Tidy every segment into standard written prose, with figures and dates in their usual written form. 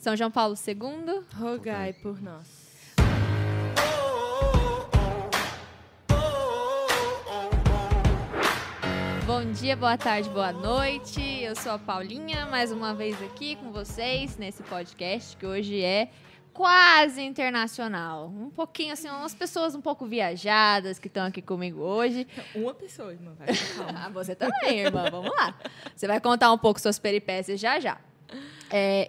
São João Paulo II, rogai por nós. Bom dia, boa tarde, boa noite. Eu sou a Paulinha, mais uma vez aqui com vocês nesse podcast que hoje é quase internacional. Um pouquinho assim, umas pessoas um pouco viajadas que estão aqui comigo hoje. Uma pessoa, irmã, vai. Ah, você também, irmã. Vamos lá. Você vai contar um pouco suas peripécias já já.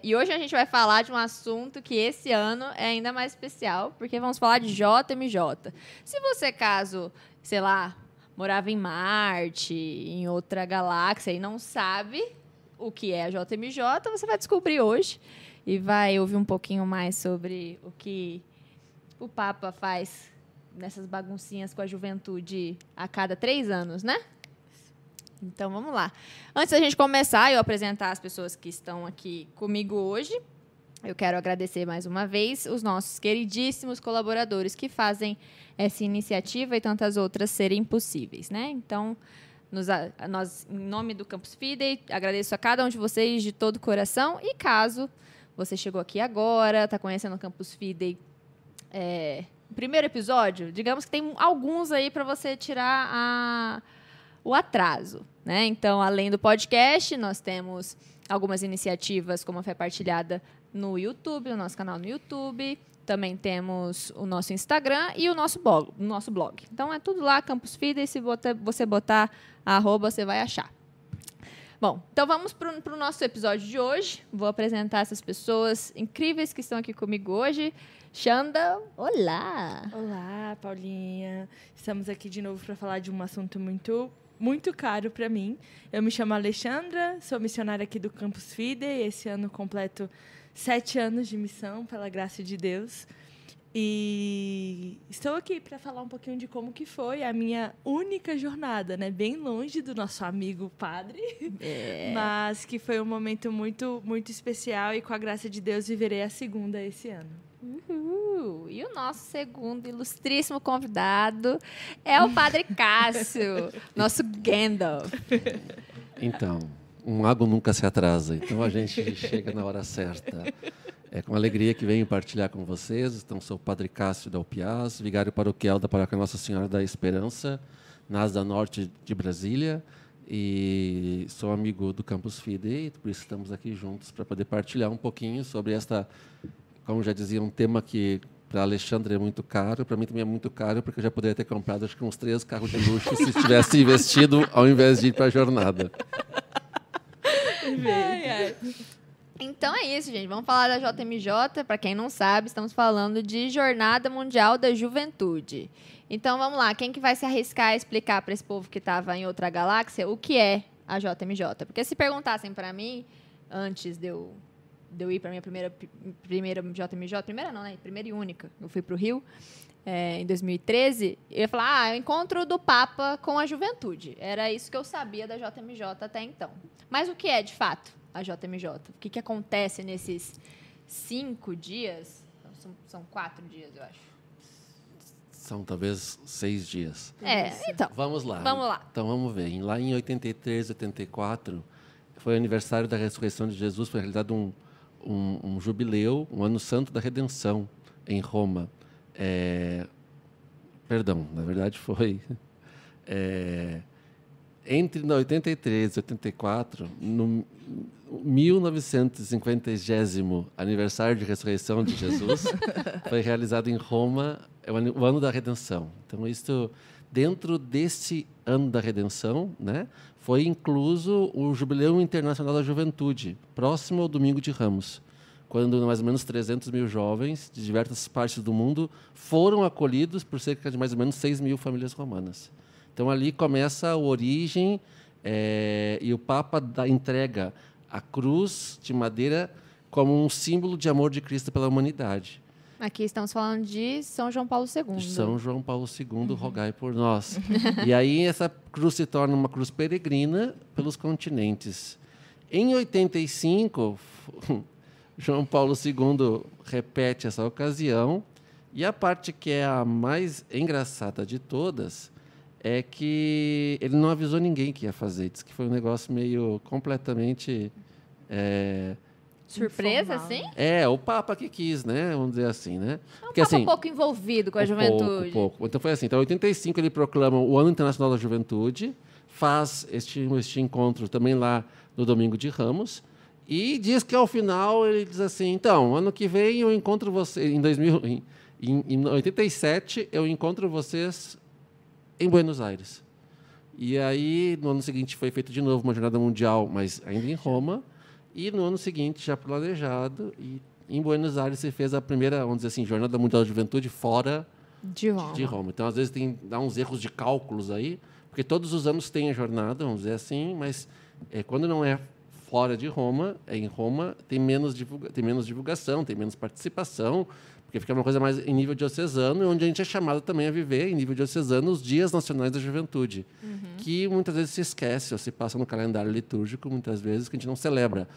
E hoje a gente vai falar de um assunto que esse ano é ainda mais especial, porque vamos falar de JMJ. Se você, caso, sei lá, morava em Marte, em outra galáxia e não sabe o que é a JMJ, você vai descobrir hoje e vai ouvir um pouquinho mais sobre o que o Papa faz nessas baguncinhas com a juventude a cada 3 anos, né? Então, vamos lá. Antes da gente começar, eu apresentar as pessoas que estão aqui comigo hoje, eu quero agradecer mais uma vez os nossos queridíssimos colaboradores que fazem essa iniciativa e tantas outras serem possíveis, né? Então, nós, em nome do Campus Fidei, agradeço a cada um de vocês de todo o coração. E caso você chegou aqui agora, está conhecendo o Campus Fidei, primeiro episódio, digamos que tem alguns aí para você tirar o atraso, né? Então, além do podcast, nós temos algumas iniciativas como a Fé Partilhada no YouTube, o nosso canal no YouTube. Também temos o nosso Instagram e o nosso blog. Então, é tudo lá, Campus Fidei. Se você botar @ você vai achar. Bom, então vamos para o nosso episódio de hoje. Vou apresentar essas pessoas incríveis que estão aqui comigo hoje. Xanda, olá! Olá, Paulinha. Estamos aqui de novo para falar de um assunto muito caro para mim. Eu me chamo Alexandra, sou missionária aqui do Campus Fidei. Esse ano completo 7 anos de missão, pela graça de Deus. E estou aqui para falar um pouquinho de como que foi a minha única jornada, né? Bem longe do nosso amigo padre, mas que foi um momento muito, muito especial e com a graça de Deus viverei a segunda esse ano. Uhul. E o nosso segundo ilustríssimo convidado é o Padre Cássio, nosso Gandalf. Então, um mago nunca se atrasa, então a gente chega na hora certa. É com alegria que venho partilhar com vocês. Então, sou o Padre Cássio da UPIAS, vigário paroquial da Paróquia Nossa Senhora da Esperança, na Asa Norte de Brasília, e sou amigo do Campus Fidei, por isso estamos aqui juntos para poder partilhar um pouquinho sobre esta, como já dizia, um tema que para Alexandre é muito caro, para mim também é muito caro, porque eu já poderia ter comprado acho que uns 3 carros de luxo se tivesse investido ao invés de ir para a jornada. Então é isso, gente. Vamos falar da JMJ. Para quem não sabe, estamos falando de Jornada Mundial da Juventude. Então vamos lá. Quem que vai se arriscar a explicar para esse povo que estava em outra galáxia o que é a JMJ? Porque se perguntassem para mim, antes de eu ir para a minha primeira JMJ, primeira não, né? Primeira e única. Eu fui para o Rio em 2013. Eu ia falar, encontro do Papa com a juventude. Era isso que eu sabia da JMJ até então. Mas o que é, de fato, a JMJ? O que acontece nesses 5 dias? São 4 dias, eu acho. São talvez 6 dias. Então. Vamos lá. Vamos lá. Então vamos ver. Lá em 83, 84, foi o aniversário da ressurreição de Jesus. Foi realizado um jubileu, um ano santo da redenção em Roma. Perdão, na verdade foi entre 83 e 84, no 1950º aniversário de ressurreição de Jesus, foi realizado em Roma o ano da redenção. Então, isso, dentro desse ano da redenção, né, foi incluso o Jubileu Internacional da Juventude, próximo ao Domingo de Ramos, quando mais ou menos 300 mil jovens de diversas partes do mundo foram acolhidos por cerca de mais ou menos 6 mil famílias romanas. Então, ali começa a origem e o Papa entrega a cruz de madeira como um símbolo de amor de Cristo pela humanidade. Aqui estamos falando de São João Paulo II. São João Paulo II, rogai por nós. E aí essa cruz se torna uma cruz peregrina pelos continentes. Em 85, João Paulo II repete essa ocasião, e a parte que é a mais engraçada de todas é que ele não avisou ninguém que ia fazer. Diz que foi um negócio meio completamente Surpresa, informal, assim? né? É, o Papa que quis, né? Vamos dizer assim, né? Porque, um pouco envolvido com a juventude. Pouco. Então foi assim. Então, em 85 ele proclama o Ano Internacional da Juventude, faz este encontro também lá no Domingo de Ramos e diz que ao final ele diz assim: então, ano que vem eu encontro você em 87 eu encontro vocês em Buenos Aires. E aí no ano seguinte foi feito de novo uma jornada mundial, mas ainda em Roma. E no ano seguinte, já planejado, e em Buenos Aires se fez a primeira, vamos dizer assim, Jornada Mundial da Juventude fora De Roma. de Roma. Então, às vezes, dá uns erros de cálculos aí, porque todos os anos tem a jornada, vamos dizer assim, mas quando não é fora de Roma, em Roma, tem menos divulgação, tem menos participação, porque fica uma coisa mais em nível diocesano, onde a gente é chamado também a viver, em nível diocesano, os Dias Nacionais da Juventude, que muitas vezes se esquece, ou se passa no calendário litúrgico, muitas vezes, que a gente não celebra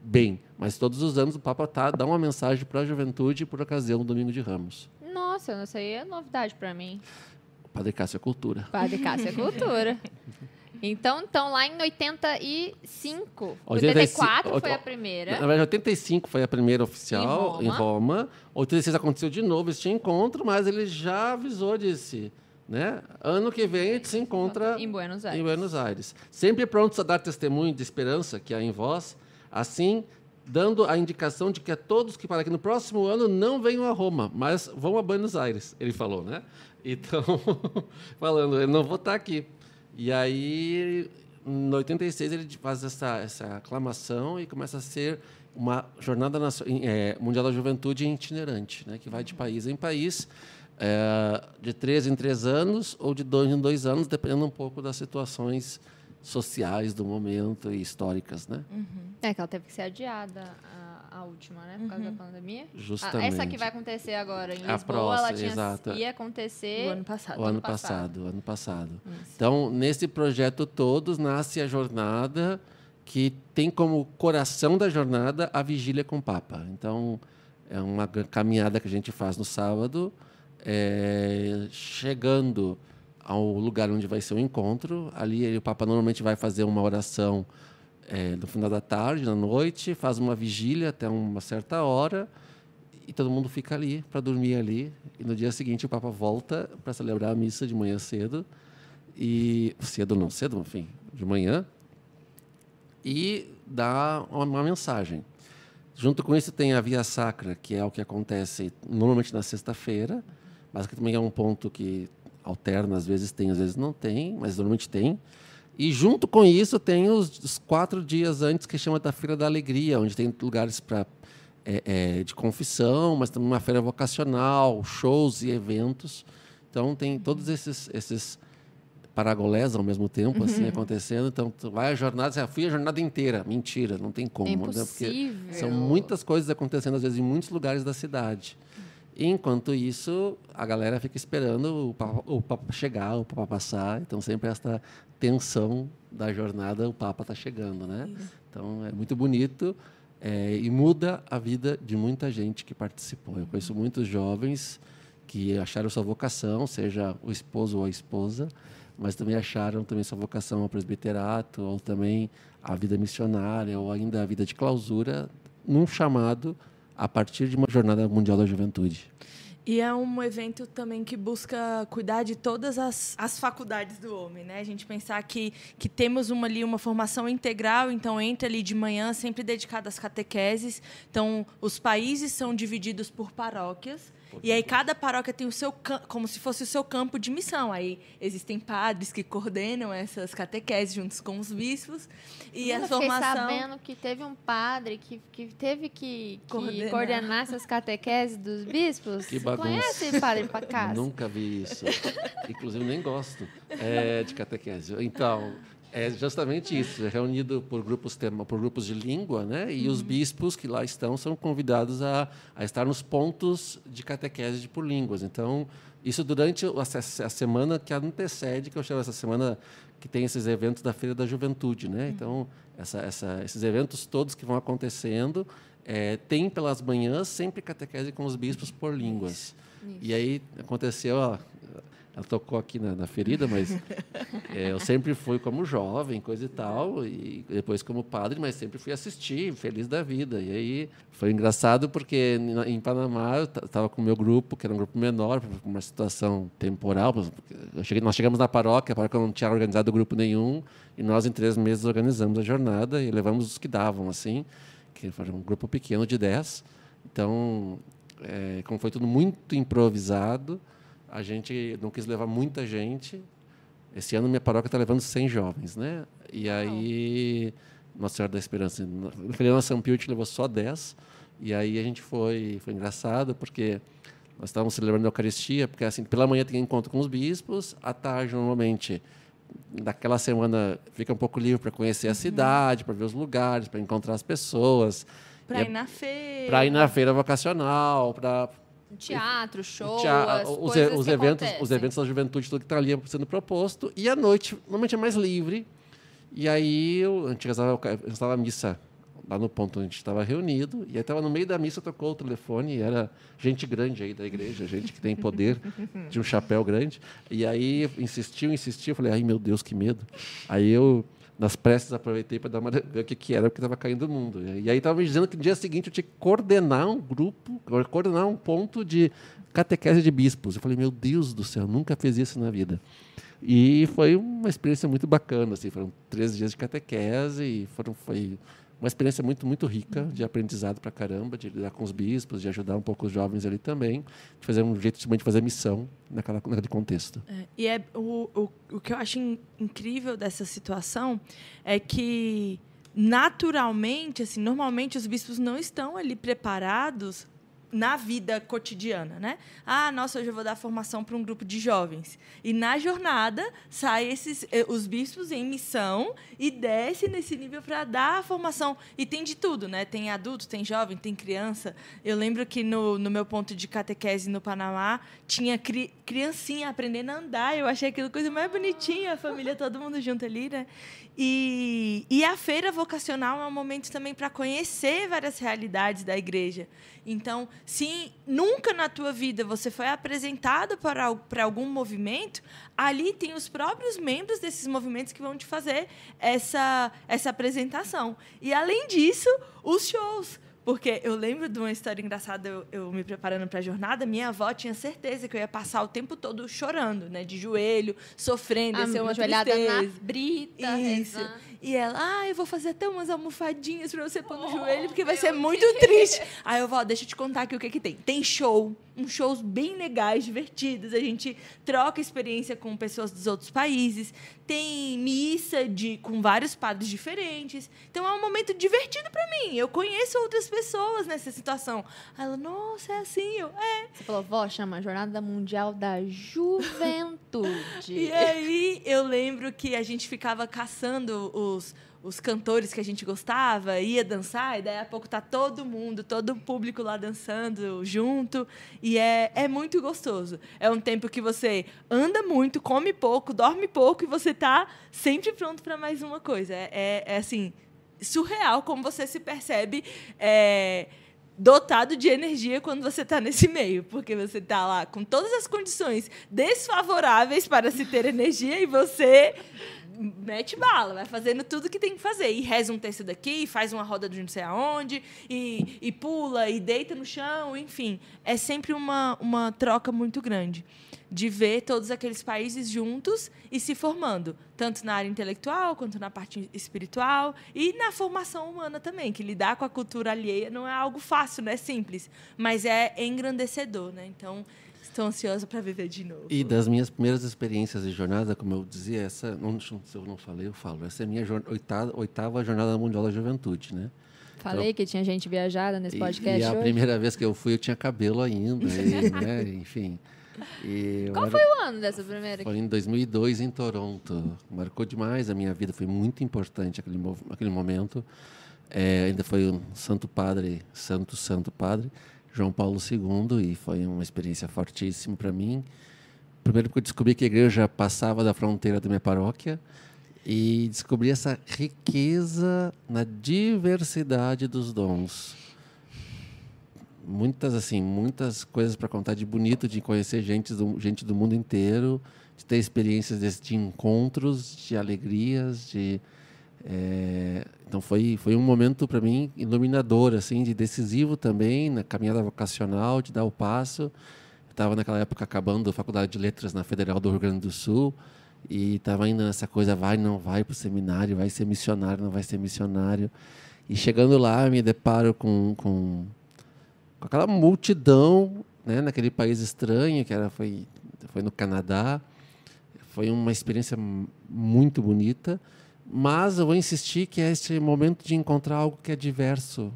bem. Mas todos os anos o Papa dá uma mensagem para a juventude por ocasião do Domingo de Ramos. Nossa, isso aí é novidade para mim. O Padre Cássio é cultura. Padre Cássio é cultura. Então, lá em 85. 85, 84 foi a primeira. Na verdade, 85 foi a primeira oficial Em Roma. 86 aconteceu de novo este encontro, mas ele já avisou, disse, né? Ano que vem a gente se encontra em Buenos Aires. em Buenos Aires. Sempre prontos a dar testemunho de esperança que há em vós, assim, dando a indicação de que a todos que para que no próximo ano não venham a Roma, mas vão a Buenos Aires, ele falou, né? Então, falando, eu não vou estar aqui. E aí, em 86, ele faz essa aclamação e começa a ser uma jornada mundial da juventude itinerante, né, que vai de país em país, de 3 em 3 anos ou de 2 em 2 anos, dependendo um pouco das situações sociais do momento e históricas, né? É que ela teve que ser adiada, a última, né? Por causa da pandemia. Justamente. Essa que vai acontecer agora em A Lisboa, ela próxima, exato. ia acontecer O ano passado. O ano passado. Isso. Então, nesse projeto todos, nasce a jornada que tem como coração da jornada a vigília com o Papa. Então, é uma caminhada que a gente faz no sábado, chegando ao lugar onde vai ser o encontro. Ali, o Papa normalmente vai fazer uma oração no final da tarde, na noite, faz uma vigília até uma certa hora e todo mundo fica ali para dormir ali. E no dia seguinte o Papa volta para celebrar a missa de manhã cedo. Cedo, enfim, de manhã. E dá uma mensagem. Junto com isso tem a Via Sacra, que é o que acontece normalmente na sexta-feira, mas que também é um ponto que alterna, às vezes tem, às vezes não tem, mas normalmente tem. E junto com isso tem os 4 dias antes, que chama da Feira da Alegria, onde tem lugares de confissão, mas também uma feira vocacional, shows e eventos. Então tem todos esses paragolés ao mesmo tempo assim acontecendo. Então tu vai a jornada, fui a jornada inteira. Mentira, não tem como. É Né? impossível. Porque são muitas coisas acontecendo, às vezes, em muitos lugares da cidade. Enquanto isso, a galera fica esperando o Papa chegar, o Papa passar. Então, sempre esta tensão da jornada, o Papa está chegando, né? Então, é muito bonito e muda a vida de muita gente que participou. Eu conheço muitos jovens que acharam sua vocação, seja o esposo ou a esposa, mas também acharam também sua vocação ao presbiterato, ou também a vida missionária, ou ainda a vida de clausura, num chamado a partir de uma Jornada Mundial da Juventude. E é um evento também que busca cuidar de todas as faculdades do homem, né? A gente pensar que temos uma formação integral, então entra ali de manhã, sempre dedicada às catequeses. Então, os países são divididos por paróquias. E aí cada paróquia tem o seu como se fosse o seu campo de missão. Aí existem padres que coordenam essas catequeses juntos com os bispos. E a formação... Fiquei sabendo que teve um padre que teve que coordenar essas catequeses dos bispos. Que bagunça. Conhece Padre Pacás? Nunca vi isso. Inclusive, nem gosto de catequese. Então, é justamente isso. É reunido por grupos de língua, né? E os bispos que lá estão são convidados a estar nos pontos de catequese por línguas. Então, isso durante a semana que antecede, que eu chamo essa semana que tem esses eventos da Feira da Juventude, né? Então, esses eventos todos que vão acontecendo, tem pelas manhãs sempre catequese com os bispos por línguas. Isso. E aí aconteceu ela tocou aqui na ferida, mas eu sempre fui como jovem, coisa e tal, e depois como padre, mas sempre fui assistir, feliz da vida. E aí foi engraçado porque em Panamá eu estava com o meu grupo, que era um grupo menor, por uma situação temporal. Nós chegamos na paróquia, a paróquia não tinha organizado grupo nenhum, e nós em 3 meses organizamos a jornada e levamos os que davam, assim, que foi um grupo pequeno de 10. Então, como foi tudo muito improvisado, a gente não quis levar muita gente. Esse ano minha paróquia está levando 100 jovens, né? E aí, Nossa Senhora da Esperança, na Filiana São Pio, a gente levou só 10. E aí a gente foi engraçado, porque nós estávamos celebrando a Eucaristia, porque assim, pela manhã tem encontro com os bispos, à tarde, normalmente, daquela semana, fica um pouco livre para conhecer a cidade, para ver os lugares, para encontrar as pessoas. Para ir na feira. Para ir na feira vocacional, para Teatro, show, os eventos da juventude, tudo que está ali sendo proposto. E à noite, normalmente é mais livre. E aí, a gente rezava a missa lá no ponto onde a gente estava reunido. E aí estava no meio da missa, tocou o telefone. E era gente grande aí da igreja, gente que tem poder, de um chapéu grande. E aí, insistiu. Eu falei, ai, meu Deus, que medo. Aí eu, nas preces, aproveitei para ver o que era, porque estava caindo o mundo. E aí estava me dizendo que no dia seguinte eu tinha que coordenar um grupo, coordenar um ponto de catequese de bispos. Eu falei, meu Deus do céu, nunca fiz isso na vida. E foi uma experiência muito bacana. Assim, foram 13 dias de catequese e foi uma experiência muito, muito rica de aprendizado para caramba, de lidar com os bispos, de ajudar um pouco os jovens ali também, de fazer um jeito de fazer missão naquele contexto. E o que eu acho incrível dessa situação é que, naturalmente, assim, normalmente os bispos não estão ali preparados na vida cotidiana, né? Ah, nossa, hoje eu vou dar formação para um grupo de jovens. E na jornada saem os bispos em missão e desce nesse nível para dar a formação. E tem de tudo, né? Tem adulto, tem jovem, tem criança. Eu lembro que no meu ponto de catequese no Panamá tinha criancinha aprendendo a andar. Eu achei aquilo coisa mais bonitinha, a família, todo mundo junto ali, né? E a feira vocacional é um momento também para conhecer várias realidades da igreja. Então, se nunca na tua vida você foi apresentado para algum movimento, ali tem os próprios membros desses movimentos que vão te fazer essa apresentação. E, além disso, os shows. Porque eu lembro de uma história engraçada, eu me preparando para a jornada, minha avó tinha certeza que eu ia passar o tempo todo chorando, né? De joelho, sofrendo, ia ser uma joelhada tristeza. na brita. Isso. Rezando. E ela, eu vou fazer até umas almofadinhas para você pôr no joelho, porque vai ser muito triste. Aí eu vou, deixa eu te contar aqui o que tem. Tem show, uns shows bem legais, divertidos. A gente troca experiência com pessoas dos outros países. Tem missa com vários padres diferentes. Então é um momento divertido para mim. Eu conheço outras pessoas nessa situação. Aí ela, nossa, é assim? Você falou, vó, chama Jornada Mundial da Juventude. E aí eu lembro que a gente ficava caçando os cantores que a gente gostava, ia dançar, e daí a pouco tá todo o público lá dançando junto, e é muito gostoso. É um tempo que você anda muito, come pouco, dorme pouco, e você tá sempre pronto para mais uma coisa. É assim, surreal como você se percebe dotado de energia quando você está nesse meio, porque você está lá com todas as condições desfavoráveis para se ter energia e você mete bala, vai fazendo tudo que tem que fazer. E reza um texto daqui, faz uma roda de não sei aonde, e pula, e deita no chão, enfim. É sempre uma troca muito grande de ver todos aqueles países juntos e se formando, tanto na área intelectual, quanto na parte espiritual e na formação humana também, que lidar com a cultura alheia não é algo fácil, não é simples, mas é engrandecedor, né? Então, estou ansiosa para viver de novo. E das minhas primeiras experiências de jornada, como eu dizia, se eu não falei, eu falo, essa é a minha oitava Jornada Mundial da Juventude, né? Falei que tinha gente viajada nesse podcast a hoje. primeira vez que eu fui, eu tinha cabelo ainda, né? Enfim. Qual foi o ano dessa primeira? Foi em 2002, em Toronto. Marcou demais a minha vida, foi muito importante aquele momento. Ainda foi um santo padre João Paulo II, e foi uma experiência fortíssima para mim. Primeiro porque eu descobri que a igreja passava da fronteira da minha paróquia e descobri essa riqueza na diversidade dos dons. muitas coisas para contar de bonito, de conhecer gente do mundo inteiro, de ter experiências de encontros, de alegrias, então foi um momento para mim iluminador, assim, de decisivo também na caminhada vocacional, de dar o passo. Eu estava naquela época acabando a faculdade de letras na Federal do Rio Grande do Sul e estava ainda nessa coisa, vai, não vai para o seminário, vai ser missionário, não vai ser missionário. E chegando lá, me deparo com aquela multidão, né, naquele país estranho, foi no Canadá. Foi uma experiência muito bonita, mas eu vou insistir que é esse momento de encontrar algo que é diverso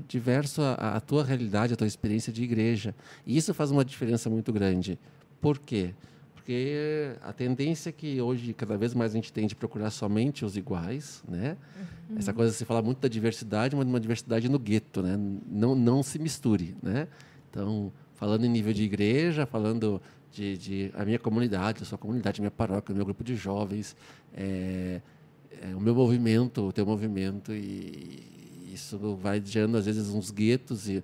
à tua realidade, à tua experiência de igreja. E isso faz uma diferença muito grande. Por quê? Porque a tendência que hoje, cada vez mais, a gente tem de procurar somente os iguais, né? Uhum. Essa coisa, se fala muito da diversidade, mas uma diversidade no gueto, né? Não se misture, né? Então, falando em nível de igreja, falando de a minha comunidade, a sua comunidade, a minha paróquia, o meu grupo de jovens, o meu movimento, o teu movimento, e isso vai gerando, às vezes, uns guetos e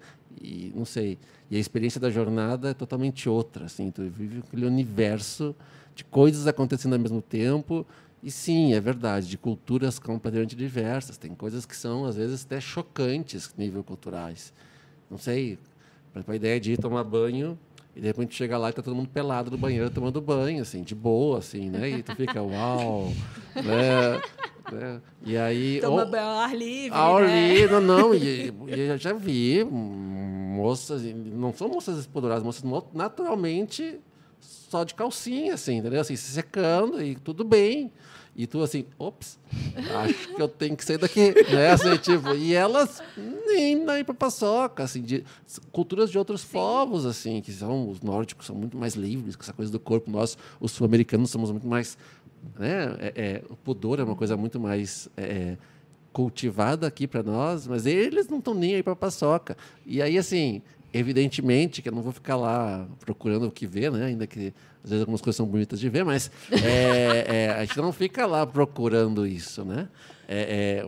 não sei. E a experiência da jornada é totalmente outra, assim, tu vive aquele universo de coisas acontecendo ao mesmo tempo, e sim, é verdade, de culturas completamente diversas. Tem coisas que são, às vezes, até chocantes, nível culturais. Não sei, para a ideia de ir tomar banho, e de repente chega lá e está todo mundo pelado no banheiro tomando banho, assim, de boa, assim, né? E tu fica, uau, né? E aí... Toma banho ao ar livre, ao né? livre, não. E eu já vi moças, não são moças espoduradas, moças naturalmente só de calcinha, assim, entendeu? Assim, se secando e tudo bem. E tu assim, ops, acho que eu tenho que sair daqui, né? Assim, tipo, e elas nem para paçoca, assim, de culturas de outros povos, assim, que são os nórdicos, são muito mais livres com essa coisa do corpo. Nós, os sul-americanos, somos muito mais, né? O pudor é uma coisa muito mais cultivada aqui para nós, mas eles não estão nem aí para paçoca. E aí, assim, evidentemente que eu não vou ficar lá procurando o que ver, né? Ainda que às vezes algumas coisas são bonitas de ver, mas a gente não fica lá procurando isso, né?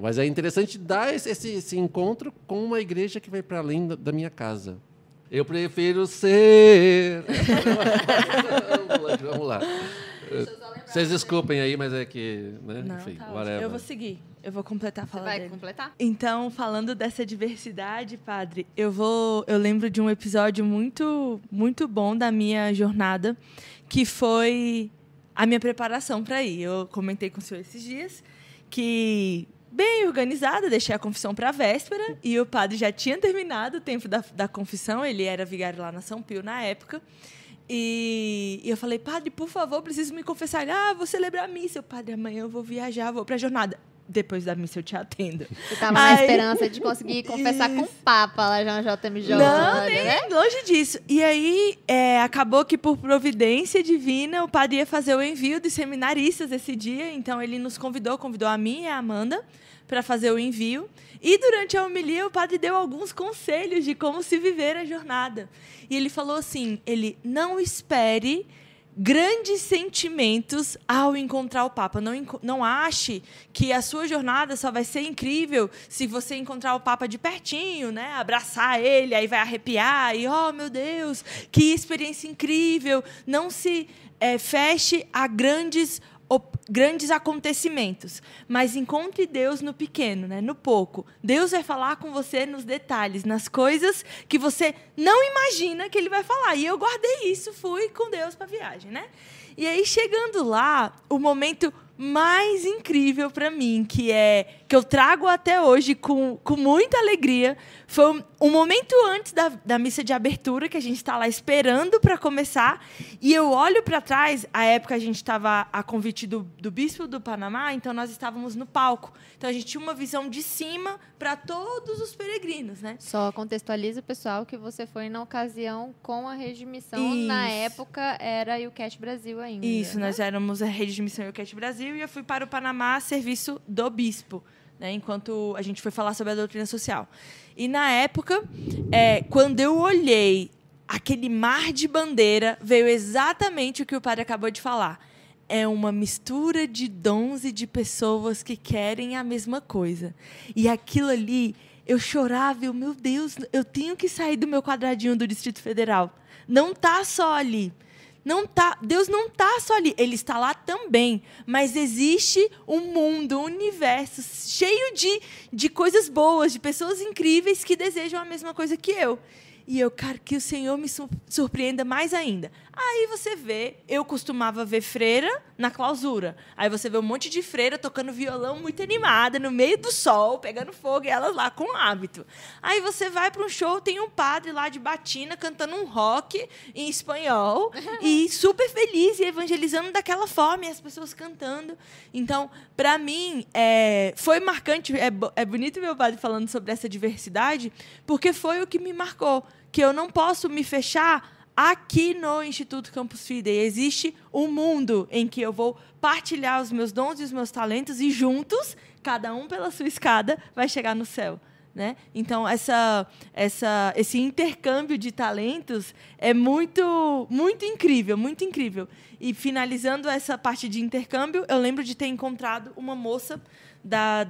Mas é interessante dar esse encontro com uma igreja que vai para além da minha casa. Eu prefiro ser... Vamos lá. Vocês desculpem aí, mas é que... Né? Não, enfim, tá whatever. Eu vou seguir. Eu vou completar a fala Vai dele. completar? Então, falando dessa diversidade, padre, eu lembro de um episódio muito, muito bom da minha jornada, que foi a minha preparação para ir. Eu comentei com o senhor esses dias que, bem organizada, deixei a confissão para a véspera e o padre já tinha terminado o tempo da confissão, ele era vigário lá na São Pio na época. E eu falei, padre, por favor, preciso me confessar. Ele, vou celebrar a missa. Eu, padre, amanhã eu vou viajar, vou para a jornada. Depois da missa eu te atendo. Você estava na esperança de conseguir confessar com o Papa lá já no JMJ. Não, né? longe disso. E aí, acabou que por providência divina, o padre ia fazer o envio de seminaristas esse dia. Então, ele nos convidou a mim e a Amanda para fazer o envio. E durante a homilia, o padre deu alguns conselhos de como se viver a jornada. E ele falou assim, não espere grandes sentimentos ao encontrar o Papa. Não ache que a sua jornada só vai ser incrível se você encontrar o Papa de pertinho, né? Abraçar ele, aí vai arrepiar e, oh, meu Deus, que experiência incrível. Não se feche a grandes acontecimentos, mas encontre Deus no pequeno, né? No pouco. Deus vai falar com você nos detalhes, nas coisas que você não imagina que Ele vai falar. E eu guardei isso, fui com Deus para a viagem, né? E aí, chegando lá, o momento mais incrível para mim, que eu trago até hoje com muita alegria, foi um momento antes da missa de abertura, que a gente está lá esperando para começar, e eu olho para trás, a época a gente estava a convite do Bispo do Panamá, então nós estávamos no palco. Então a gente tinha uma visão de cima para todos os peregrinos, né? Só contextualiza o pessoal que você foi na ocasião com a Rede de Missão. Isso. Na época era o Cat Brasil ainda. Isso, né? nós éramos a Rede de Missão Cat Brasil e eu fui para o Panamá a serviço do Bispo, né, enquanto a gente foi falar sobre a doutrina social. E na época, quando eu olhei aquele mar de bandeira, veio exatamente o que o padre acabou de falar. É uma mistura de dons e de pessoas que querem a mesma coisa. E aquilo ali eu chorava, meu Deus, eu tenho que sair do meu quadradinho do Distrito Federal. Não tá só ali. Não tá, Deus não está só ali, Ele está lá também, mas existe um mundo, um universo cheio de coisas boas, de pessoas incríveis que desejam a mesma coisa que eu. E eu quero que o Senhor me surpreenda mais ainda. Aí você vê, eu costumava ver freira na clausura. Aí você vê um monte de freira tocando violão muito animada, no meio do sol, pegando fogo, e elas lá com hábito. Aí você vai para um show, tem um padre lá de batina cantando um rock em espanhol, e super feliz e evangelizando daquela forma, e as pessoas cantando. Então, para mim, foi marcante. É bonito meu padre falando sobre essa diversidade, porque foi o que me marcou. Que eu não posso me fechar aqui no Instituto Campus Fidei. Existe um mundo em que eu vou partilhar os meus dons e os meus talentos e juntos, cada um pela sua escada, vai chegar no céu. Né? Então, esse intercâmbio de talentos é muito, muito incrível, muito incrível. E, finalizando essa parte de intercâmbio, eu lembro de ter encontrado uma moça da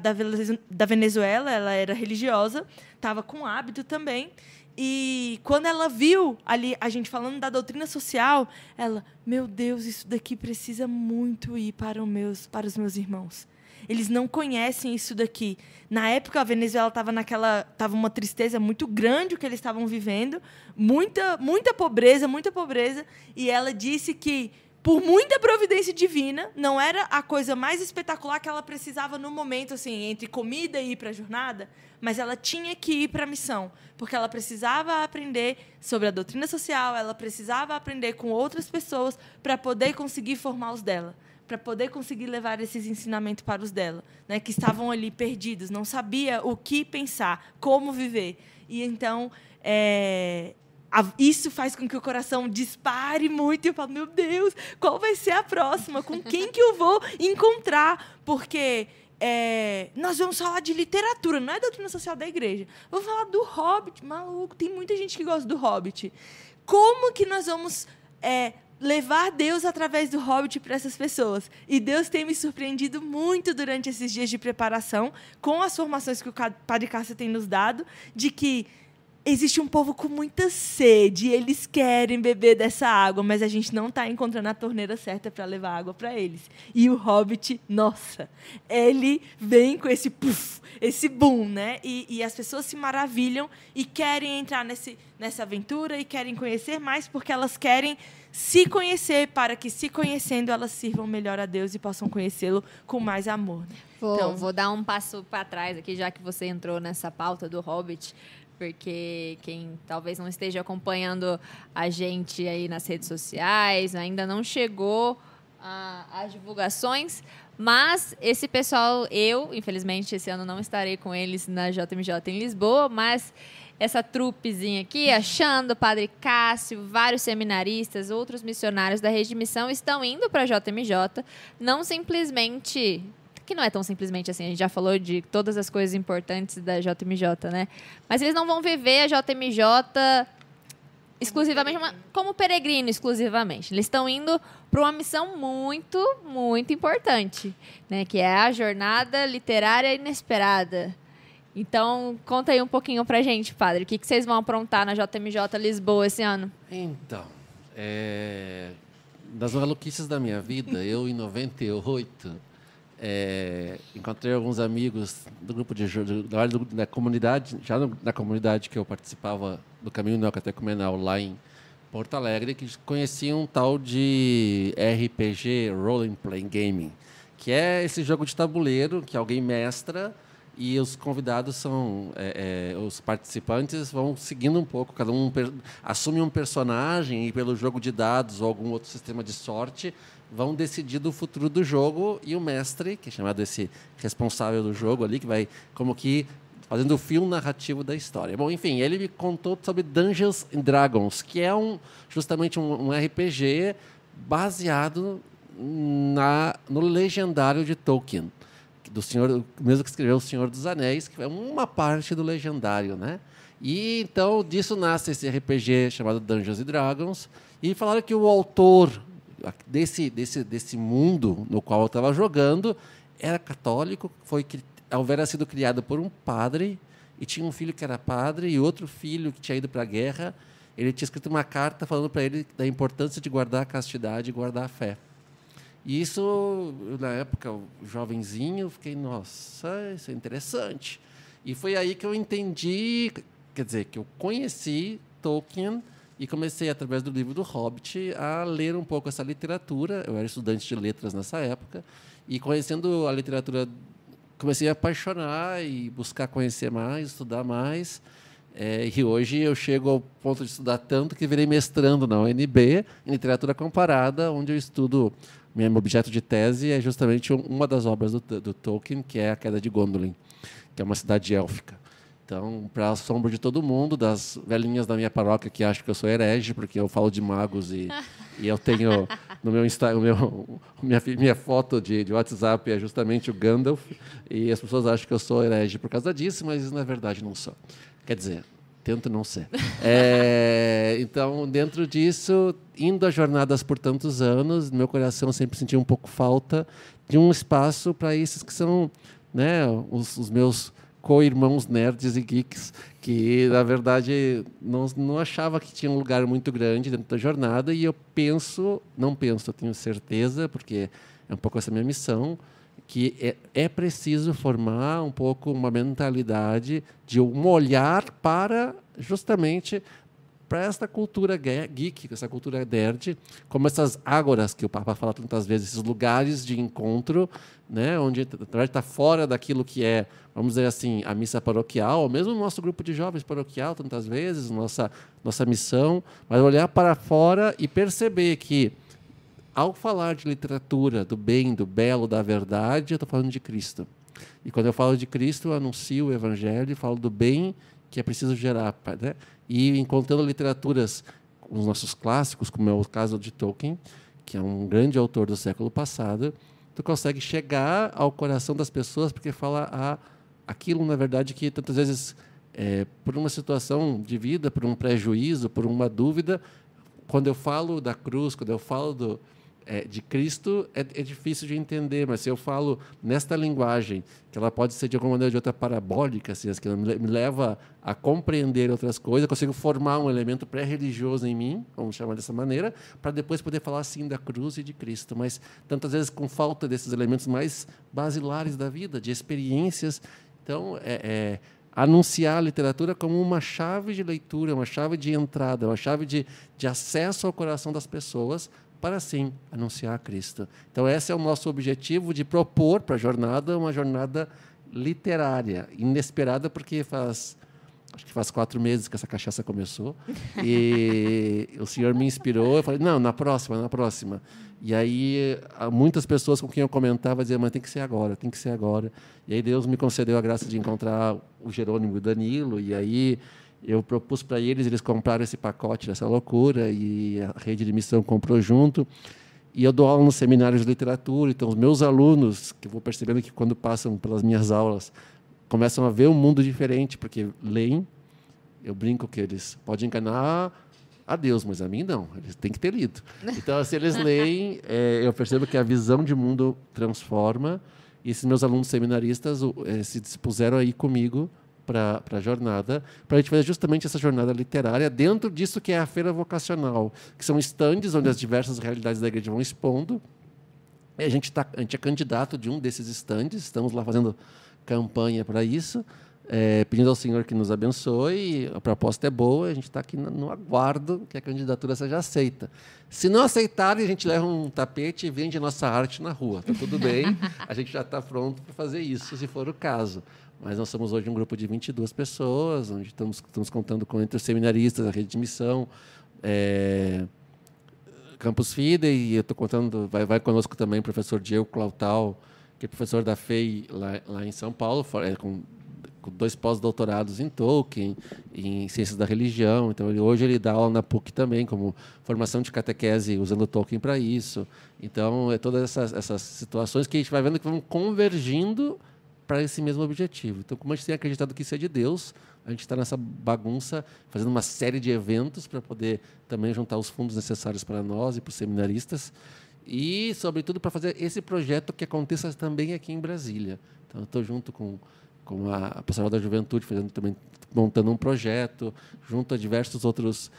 Venezuela, ela era religiosa, estava com hábito também. E quando ela viu ali a gente falando da doutrina social, ela, meu Deus, isso daqui precisa muito ir para os meus irmãos. Eles não conhecem isso daqui. Na época, a Venezuela estava uma tristeza muito grande o que eles estavam vivendo, muita pobreza, e ela disse que por muita providência divina, não era a coisa mais espetacular que ela precisava no momento, assim, entre comida e ir para a jornada, mas ela tinha que ir para a missão, porque ela precisava aprender sobre a doutrina social, ela precisava aprender com outras pessoas para poder conseguir formar os dela, para poder conseguir levar esses ensinamentos para os dela, né, que estavam ali perdidos, não sabia o que pensar, como viver. E então, isso faz com que o coração dispare muito. E eu falo, meu Deus, qual vai ser a próxima? Com quem que eu vou encontrar? Porque nós vamos falar de literatura, não é doutrina social da igreja. Vamos falar do Hobbit. Maluco, tem muita gente que gosta do Hobbit. Como que nós vamos levar Deus através do Hobbit para essas pessoas? E Deus tem me surpreendido muito durante esses dias de preparação, com as formações que o Padre Cássio tem nos dado, de que existe um povo com muita sede, eles querem beber dessa água, mas a gente não está encontrando a torneira certa para levar água para eles. E o Hobbit, nossa, ele vem com esse puff, esse boom, né? E as pessoas se maravilham e querem entrar nessa aventura e querem conhecer mais, porque elas querem se conhecer, para que, se conhecendo, elas sirvam melhor a Deus e possam conhecê-lo com mais amor. Vou dar um passo para trás aqui, já que você entrou nessa pauta do Hobbit, porque quem talvez não esteja acompanhando a gente aí nas redes sociais, ainda não chegou às divulgações, mas esse pessoal, infelizmente, esse ano não estarei com eles na JMJ em Lisboa, mas essa trupezinha aqui, a Xanda, o Padre Cássio, vários seminaristas, outros missionários da Rede de Missão estão indo para a JMJ, não simplesmente... que não é tão simplesmente assim, a gente já falou de todas as coisas importantes da JMJ, né? Mas eles não vão viver a JMJ exclusivamente como peregrino, exclusivamente. Eles estão indo para uma missão muito, muito importante, né? Que é a Jornada Literária Inesperada. Então, conta aí um pouquinho pra gente, padre. O que vocês vão aprontar na JMJ Lisboa esse ano? Então, das maluquices da minha vida, eu, em 98... encontrei alguns amigos do grupo da comunidade, já na comunidade que eu participava do Caminho Neocatecumenal lá em Porto Alegre, que conheciam um tal de RPG, Role Playing Gaming, que é esse jogo de tabuleiro que alguém mestra e os convidados são... os participantes vão seguindo um pouco, cada um assume um personagem e pelo jogo de dados ou algum outro sistema de sorte vão decidir do futuro do jogo, e o mestre, que é chamado esse responsável do jogo ali, que vai como que fazendo o fio narrativo da história. Bom, enfim, ele me contou sobre Dungeons and Dragons, que é justamente um RPG baseado no legendário de Tolkien, do senhor, mesmo que escreveu O Senhor dos Anéis, que é uma parte do legendário, né? E então disso nasce esse RPG chamado Dungeons and Dragons, e falaram que o autor desse mundo no qual eu estava jogando era católico, houvera sido criado por um padre e tinha um filho que era padre e outro filho que tinha ido para a guerra. Ele tinha escrito uma carta falando para ele da importância de guardar a castidade e guardar a fé. E isso, eu, na época, jovenzinho, fiquei, nossa, isso é interessante. E foi aí que eu entendi, quer dizer, que eu conheci Tolkien e comecei, através do livro do Hobbit, a ler um pouco essa literatura. Eu era estudante de letras nessa época, e conhecendo a literatura, comecei a apaixonar e buscar conhecer mais, estudar mais. E hoje eu chego ao ponto de estudar tanto que virei mestrando na UNB, em literatura comparada, onde eu estudo, meu objeto de tese é justamente uma das obras do Tolkien, que é A Queda de Gondolin, que é uma cidade élfica. Então, para assombro de todo mundo, das velhinhas da minha paróquia que acham que eu sou herege, porque eu falo de magos e eu tenho no meu minha foto de WhatsApp é justamente o Gandalf, e as pessoas acham que eu sou herege por causa disso, mas na verdade não sou. Quer dizer, tento não ser. Então, dentro disso, indo a jornadas por tantos anos, meu coração sempre sentiu um pouco falta de um espaço para esses que são, né, os meus co-irmãos nerds e geeks, que, na verdade, não achava que tinha um lugar muito grande dentro da jornada, e eu eu tenho certeza, porque é um pouco essa minha missão, que é preciso formar um pouco uma mentalidade de um olhar para, justamente, para esta cultura geek, essa cultura nerd, como essas ágoras que o Papa fala tantas vezes, esses lugares de encontro, né, onde na verdade está fora daquilo que é, vamos dizer assim, a missa paroquial, ou mesmo o nosso grupo de jovens paroquial, tantas vezes, nossa missão, mas olhar para fora e perceber que, ao falar de literatura, do bem, do belo, da verdade, eu estou falando de Cristo. E quando eu falo de Cristo, eu anuncio o Evangelho, falo do bem que é preciso gerar, né? E encontrando literaturas, os nossos clássicos, como é o caso de Tolkien, que é um grande autor do século passado, tu consegue chegar ao coração das pessoas, porque fala aquilo, na verdade, que tantas vezes, por uma situação de vida, por um prejuízo, por uma dúvida, quando eu falo da cruz, quando eu falo de Cristo, é difícil de entender, mas se eu falo nesta linguagem, que ela pode ser de alguma maneira ou de outra parabólica, assim, que ela me leva a compreender outras coisas, eu consigo formar um elemento pré-religioso em mim, vamos chamar dessa maneira, para depois poder falar assim da cruz e de Cristo, mas tantas vezes com falta desses elementos mais basilares da vida, de experiências. Então, anunciar a literatura como uma chave de leitura, uma chave de entrada, uma chave de acesso ao coração das pessoas, para, sim, anunciar a Cristo. Então, esse é o nosso objetivo, de propor para a jornada uma jornada literária, inesperada, porque acho que faz 4 meses que essa cachaça começou, e o Senhor me inspirou, eu falei, não, na próxima. E aí, muitas pessoas com quem eu comentava diziam, mas tem que ser agora. E aí Deus me concedeu a graça de encontrar o Jerônimo e o Danilo, e aí eu propus para eles compraram esse pacote dessa loucura, e a Rede de Missão comprou junto. E eu dou aula nos seminários de literatura, então os meus alunos, que eu vou percebendo que quando passam pelas minhas aulas, começam a ver um mundo diferente, porque leem. Eu brinco que eles podem enganar a Deus, mas a mim não, eles têm que ter lido. Então, se eles leem, eu percebo que a visão de mundo transforma, e esses meus alunos seminaristas se dispuseram a ir comigo para a jornada, para a gente fazer justamente essa jornada literária dentro disso que é a feira vocacional, que são estandes onde as diversas realidades da igreja vão expondo. E a gente é candidato de um desses estandes, estamos lá fazendo campanha para isso, pedindo ao Senhor que nos abençoe. A proposta é boa, a gente está aqui no aguardo que a candidatura seja aceita. Se não aceitarem, a gente leva um tapete e vende a nossa arte na rua. Está tudo bem, a gente já está pronto para fazer isso, se for o caso. Mas nós somos hoje um grupo de 22 pessoas, onde estamos contando com entre os seminaristas, a Rede de Missão, Campus Fidei, e eu estou contando, vai conosco também o professor Diego Clautal, que é professor da FEI lá em São Paulo, com 2 pós-doutorados em Tolkien, em Ciências da Religião. Então, hoje ele dá aula na PUC também, como formação de catequese, usando Tolkien para isso. Então, todas essas situações que a gente vai vendo que vão convergindo para esse mesmo objetivo. Então, como a gente tem acreditado que isso é de Deus, a gente está nessa bagunça, fazendo uma série de eventos para poder também juntar os fundos necessários para nós e para os seminaristas, e, sobretudo, para fazer esse projeto que aconteça também aqui em Brasília. Então, eu estou junto com com a Pastoral da Juventude, também montando um projeto, junto a diversas outras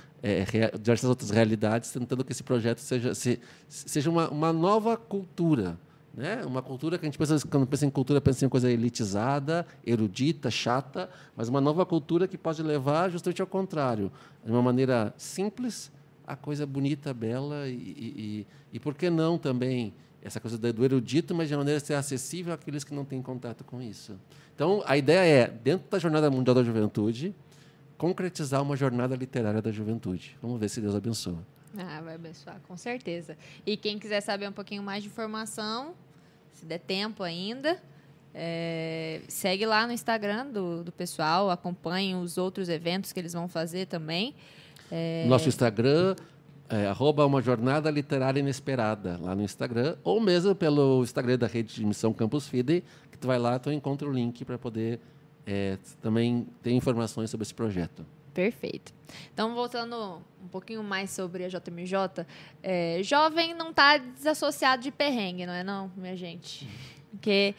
realidades, tentando que esse projeto seja uma nova cultura. Né? Uma cultura que a gente pensa, quando pensa em cultura, pensa em coisa elitizada, erudita, chata, mas uma nova cultura que pode levar justamente ao contrário, de uma maneira simples, a coisa bonita, bela e por que não também essa coisa do erudito, mas de maneira a ser acessível àqueles que não têm contato com isso. Então, a ideia é, dentro da Jornada Mundial da Juventude, concretizar uma jornada literária da juventude. Vamos ver se Deus abençoa. Vai abençoar, com certeza. E quem quiser saber um pouquinho mais de informação, se der tempo ainda, segue lá no Instagram do pessoal, acompanhe os outros eventos que eles vão fazer também. Nosso Instagram @uma jornada literária inesperada, lá no Instagram, ou mesmo pelo Instagram da Rede de Missão Campus Fidei, que tu vai lá, tu encontra o link para poder também ter informações sobre esse projeto. Perfeito. Então, voltando um pouquinho mais sobre a JMJ, jovem não está desassociado de perrengue, não é não, minha gente? Porque,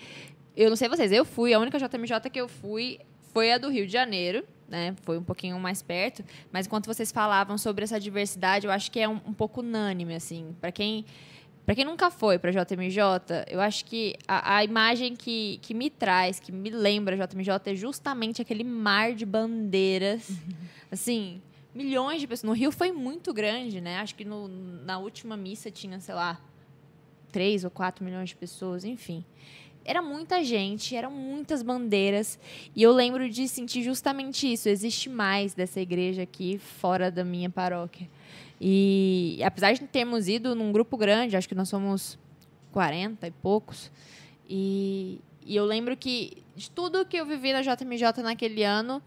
eu não sei vocês, a única JMJ que eu fui foi a do Rio de Janeiro, né? Foi um pouquinho mais perto, mas enquanto vocês falavam sobre essa diversidade, eu acho que é um pouco unânime, assim, para quem nunca foi para a JMJ, eu acho que a imagem que me traz, que me lembra a JMJ, é justamente aquele mar de bandeiras. Assim, milhões de pessoas. No Rio foi muito grande, né? Acho que na última missa tinha, sei lá, 3 ou 4 milhões de pessoas, enfim. Era muita gente, eram muitas bandeiras. E eu lembro de sentir justamente isso. Existe mais dessa igreja aqui fora da minha paróquia. E apesar de termos ido num grupo grande, acho que nós somos 40 e poucos, e eu lembro que de tudo que eu vivi na JMJ naquele ano,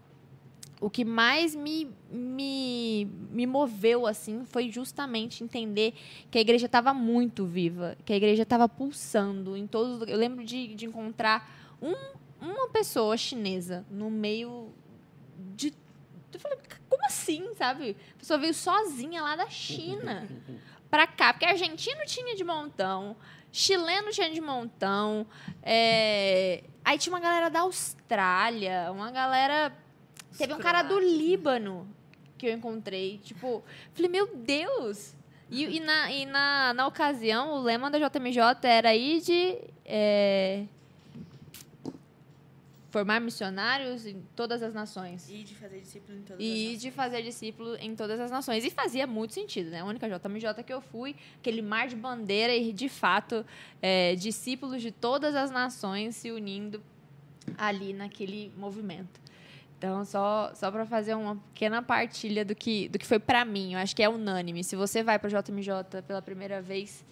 o que mais me moveu assim foi justamente entender que a igreja estava muito viva, que a igreja estava pulsando em todos. Eu lembro de encontrar uma pessoa chinesa no meio de... Eu falei, como assim, sabe? A pessoa veio sozinha lá da China pra cá, porque argentino tinha de montão, chileno tinha de montão, aí tinha uma galera da Austrália, uma galera... Teve um cara do Líbano que eu encontrei, tipo... Falei, meu Deus! E na ocasião, o lema da JMJ era ir de... formar missionários em todas as nações. E de fazer discípulo em todas as E nações. de fazer discípulo em todas as nações. E fazia muito sentido, né? A única JMJ que eu fui, aquele mar de bandeira e, de fato, discípulos de todas as nações se unindo ali naquele movimento. Então, só para fazer uma pequena partilha do que foi para mim. Eu acho que é unânime. Se você vai para a JMJ pela primeira vez,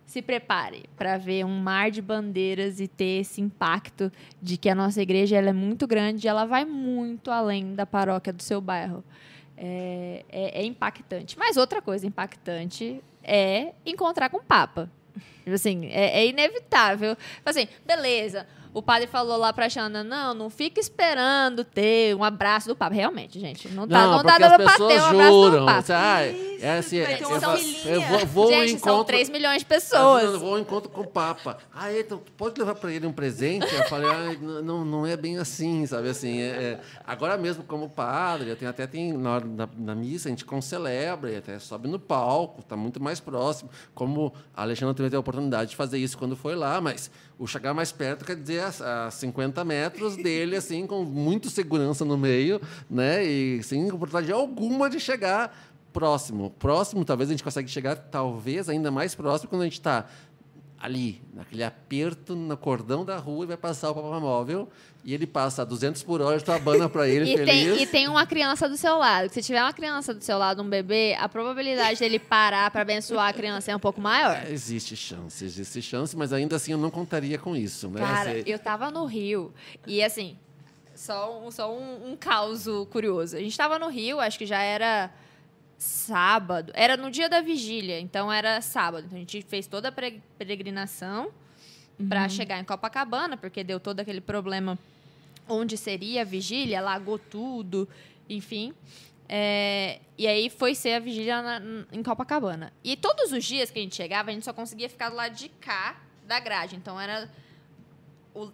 se prepare para ver um mar de bandeiras e ter esse impacto de que a nossa igreja ela é muito grande e ela vai muito além da paróquia do seu bairro. É impactante. Mas outra coisa impactante é encontrar com o Papa. Assim, é inevitável. Assim, beleza, o padre falou lá pra Xana, não fica esperando ter um abraço do Papa. Realmente, gente, não dá dando pra ter um abraço do Papa. Eu vou gente, são 3 milhões de pessoas. Eu vou ao encontro com o Papa. Então, pode levar para ele um presente? Eu falei, não é bem assim, sabe? Assim, agora mesmo, como padre, na missa, a gente concelebra, até sobe no palco, está muito mais próximo. Como a Alexandra também teve a oportunidade de fazer isso quando foi lá, mas o chegar mais perto quer dizer a 50 metros dele, assim, com muita segurança no meio, né? E sem oportunidade alguma de chegar próximo. Próximo, talvez a gente consiga chegar, talvez, ainda mais próximo quando a gente está ali, naquele aperto no cordão da rua e vai passar o Papa Móvel e ele passa a 200 por hora, tu abana para ele feliz. E tem uma criança do seu lado. Se tiver uma criança do seu lado, um bebê, a probabilidade dele parar para abençoar a criança é um pouco maior. Existe chance, mas ainda assim eu não contaria com isso. Né? Cara, eu tava no Rio e, assim, só um caos curioso. A gente tava no Rio, acho que já era sábado. Era no dia da vigília, então era sábado. Então a gente fez toda a peregrinação para chegar em Copacabana, porque deu todo aquele problema onde seria a vigília, alagou tudo, enfim. E aí foi ser a vigília em Copacabana. E todos os dias que a gente chegava, a gente só conseguia ficar do lado de cá da grade. Então era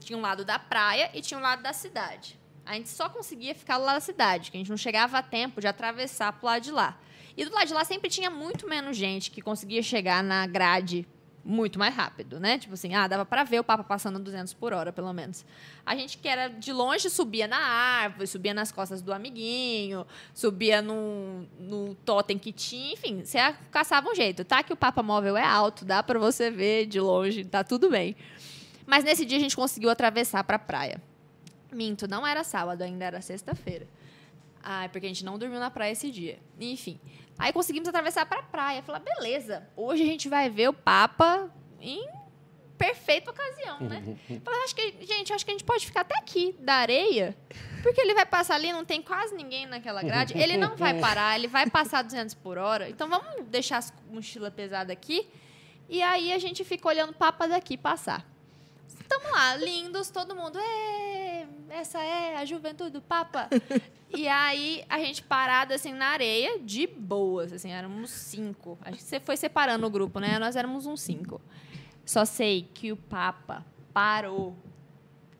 tinha um lado da praia e tinha um lado da cidade. A gente só conseguia ficar lá da cidade, que a gente não chegava a tempo de atravessar pro lado de lá. E do lado de lá sempre tinha muito menos gente que conseguia chegar na grade muito mais rápido, né? Tipo assim, dava pra ver o Papa passando 200 por hora, pelo menos. A gente que era de longe subia na árvore, subia nas costas do amiguinho, subia no totem que tinha, enfim, você caçava um jeito. Tá que o Papa móvel é alto, dá pra você ver de longe, tá tudo bem. Mas nesse dia a gente conseguiu atravessar pra praia. Minto, não era sábado, ainda era sexta-feira. Porque a gente não dormiu na praia esse dia. Enfim. Aí conseguimos atravessar pra praia. Falar, beleza, hoje a gente vai ver o Papa em perfeita ocasião, né? Falei, acho que a gente pode ficar até aqui, da areia, porque ele vai passar ali, não tem quase ninguém naquela grade. Ele não vai parar, ele vai passar 200 por hora. Então vamos deixar as mochilas pesadas aqui. E aí a gente fica olhando o Papa daqui passar. Estamos lá, lindos, todo mundo. Essa é a juventude do Papa. E aí, a gente parado, assim, na areia, de boas, assim, éramos 5. Acho que você foi separando o grupo, né? Nós éramos uns 5. Só sei que o Papa parou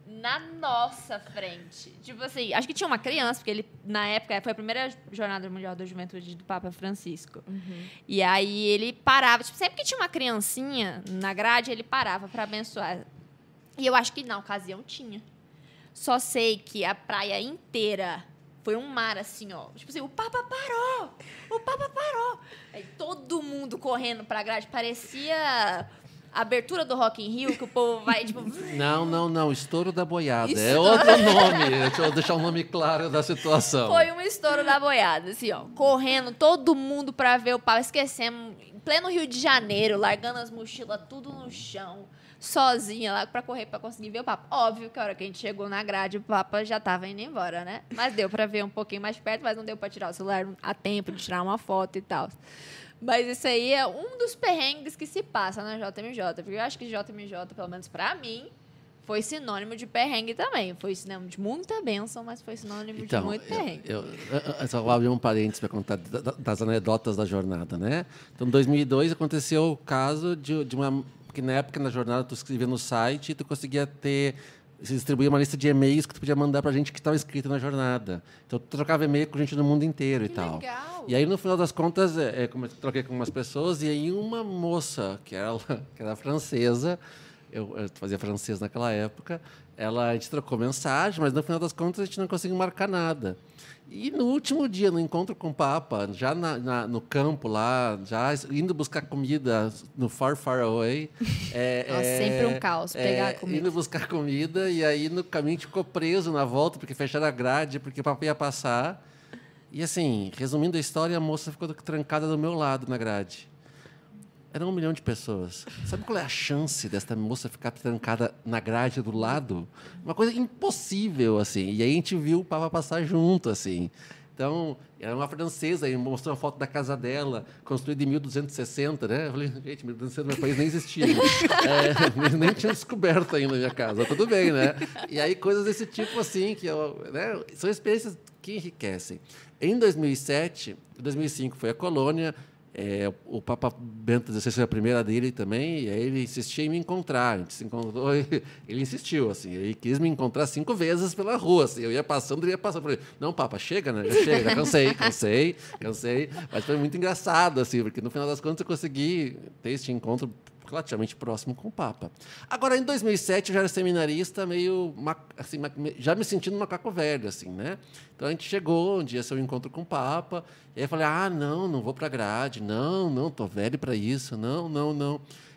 na nossa frente. Tipo assim, acho que tinha uma criança, porque ele, na época, foi a primeira Jornada Mundial da Juventude do Papa Francisco. E aí, ele parava. Tipo, sempre que tinha uma criancinha na grade, ele parava para abençoar. E eu acho que na ocasião tinha. Só sei que a praia inteira foi um mar assim, ó. Tipo assim, o Papa parou! O Papa parou! Aí todo mundo correndo pra grade. Parecia a abertura do Rock in Rio, que o povo vai, tipo... Não. Estouro da boiada. É outro nome. Deixa eu deixar o nome claro da situação. Foi um estouro da boiada, assim, ó. Correndo, todo mundo pra ver o Papa. Esquecemos, em pleno Rio de Janeiro, largando as mochilas tudo no chão. Sozinha lá pra correr pra conseguir ver o Papa. Óbvio que a hora que a gente chegou na grade, o Papa já tava indo embora, né? Mas deu pra ver um pouquinho mais perto, mas não deu pra tirar o celular a tempo de tirar uma foto e tal. Mas isso aí é um dos perrengues que se passa na JMJ. Porque eu acho que JMJ, pelo menos pra mim, foi sinônimo de perrengue também. Foi sinônimo de muita bênção, mas foi sinônimo de muito perrengue. Eu só abri um parênteses para contar das anedotas da jornada, né? Então, em 2002, aconteceu o caso de uma... que na época, na jornada, tu escrevia no site e tu conseguia se distribuir uma lista de e-mails que tu podia mandar pra gente que estava inscrito na jornada. Então, tu trocava e-mail com gente do mundo inteiro e tal. Legal. E aí, no final das contas, troquei com umas pessoas e aí uma moça, que era francesa, eu fazia francês naquela época, a gente trocou mensagem, mas no final das contas a gente não conseguiu marcar nada. E no último dia, no encontro com o Papa, já no campo lá, já indo buscar comida no Far Away. Sempre um caos pegar comida. Indo buscar comida, e aí no caminho a gente ficou preso na volta, porque fecharam a grade, porque o Papa ia passar. E assim, resumindo a história, a moça ficou trancada do meu lado na grade. Era 1 milhão de pessoas. Sabe qual é a chance dessa moça ficar trancada na grade do lado? Uma coisa impossível, assim. E aí a gente viu o Papa passar junto, assim. Então, era uma francesa, e mostrou uma foto da casa dela, construída em 1260, né? Eu falei, gente, 1260 no meu país nem existia. Nem tinha descoberto ainda a minha casa. Tudo bem, né? E aí, coisas desse tipo, assim, né? São experiências que enriquecem. Em 2005 foi a colônia. O Papa Bento XVI foi a primeira dele também, e aí ele insistia em me encontrar. A gente se encontrou, ele insistiu, assim, ele quis me encontrar 5 vezes pela rua, assim, eu ia passando, ele ia passando por ele. Não, Papa, chega, né? Já chega, já cansei. Mas foi muito engraçado, assim, porque no final das contas eu consegui ter este encontro relativamente próximo com o Papa. Agora, em 2007, eu já era seminarista, meio assim, já me sentindo macaco velho, assim, né? Então, a gente chegou um dia, seu encontro com o Papa, e aí eu falei, não vou para a grade, não, tô velho para isso, não.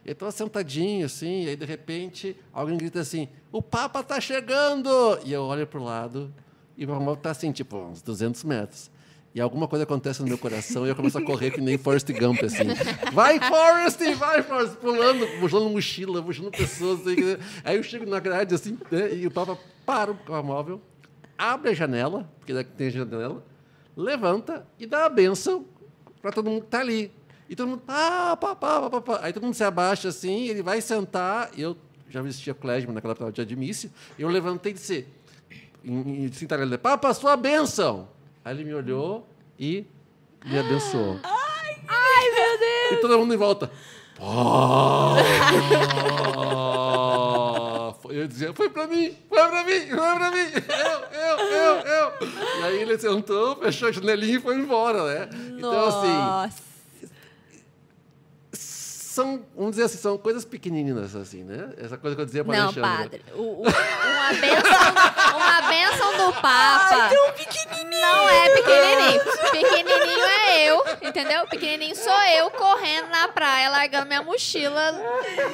E eu estou sentadinho, assim, e aí, de repente, alguém grita assim, o Papa está chegando! E eu olho para o lado, e o Papa está assim, tipo, uns 200 metros. E alguma coisa acontece no meu coração e eu começo a correr que nem Forrest Gump, assim. Vai, Forrest! Pulando mochila, puxando pessoas. Assim. Aí eu chego na grade, assim, né, e o Papa para o carro móvel, abre a janela, porque daqui tem janela, levanta e dá a bênção para todo mundo que está ali. E todo mundo, Papa. Aí todo mundo se abaixa, assim, ele vai sentar, e eu já vestia colégio naquela época de admício, e eu levantei e disse, Papa, sua bênção! Aí ele me olhou e me abençoou. Ai, meu Deus! E todo mundo em volta. Eu dizia, foi pra mim, foi pra mim, foi pra mim. Eu. E aí ele sentou, fechou a janelinha e foi embora, né? Então, assim, Nossa. vamos dizer assim, são coisas pequenininhas, assim, né? Essa coisa que eu dizia para Não, Alexandra. padre. Uma bênção do Papa. Tão pequenininho. Não é pequenininho. Pequenininho é eu, entendeu? Pequenininho sou eu correndo na praia, largando minha mochila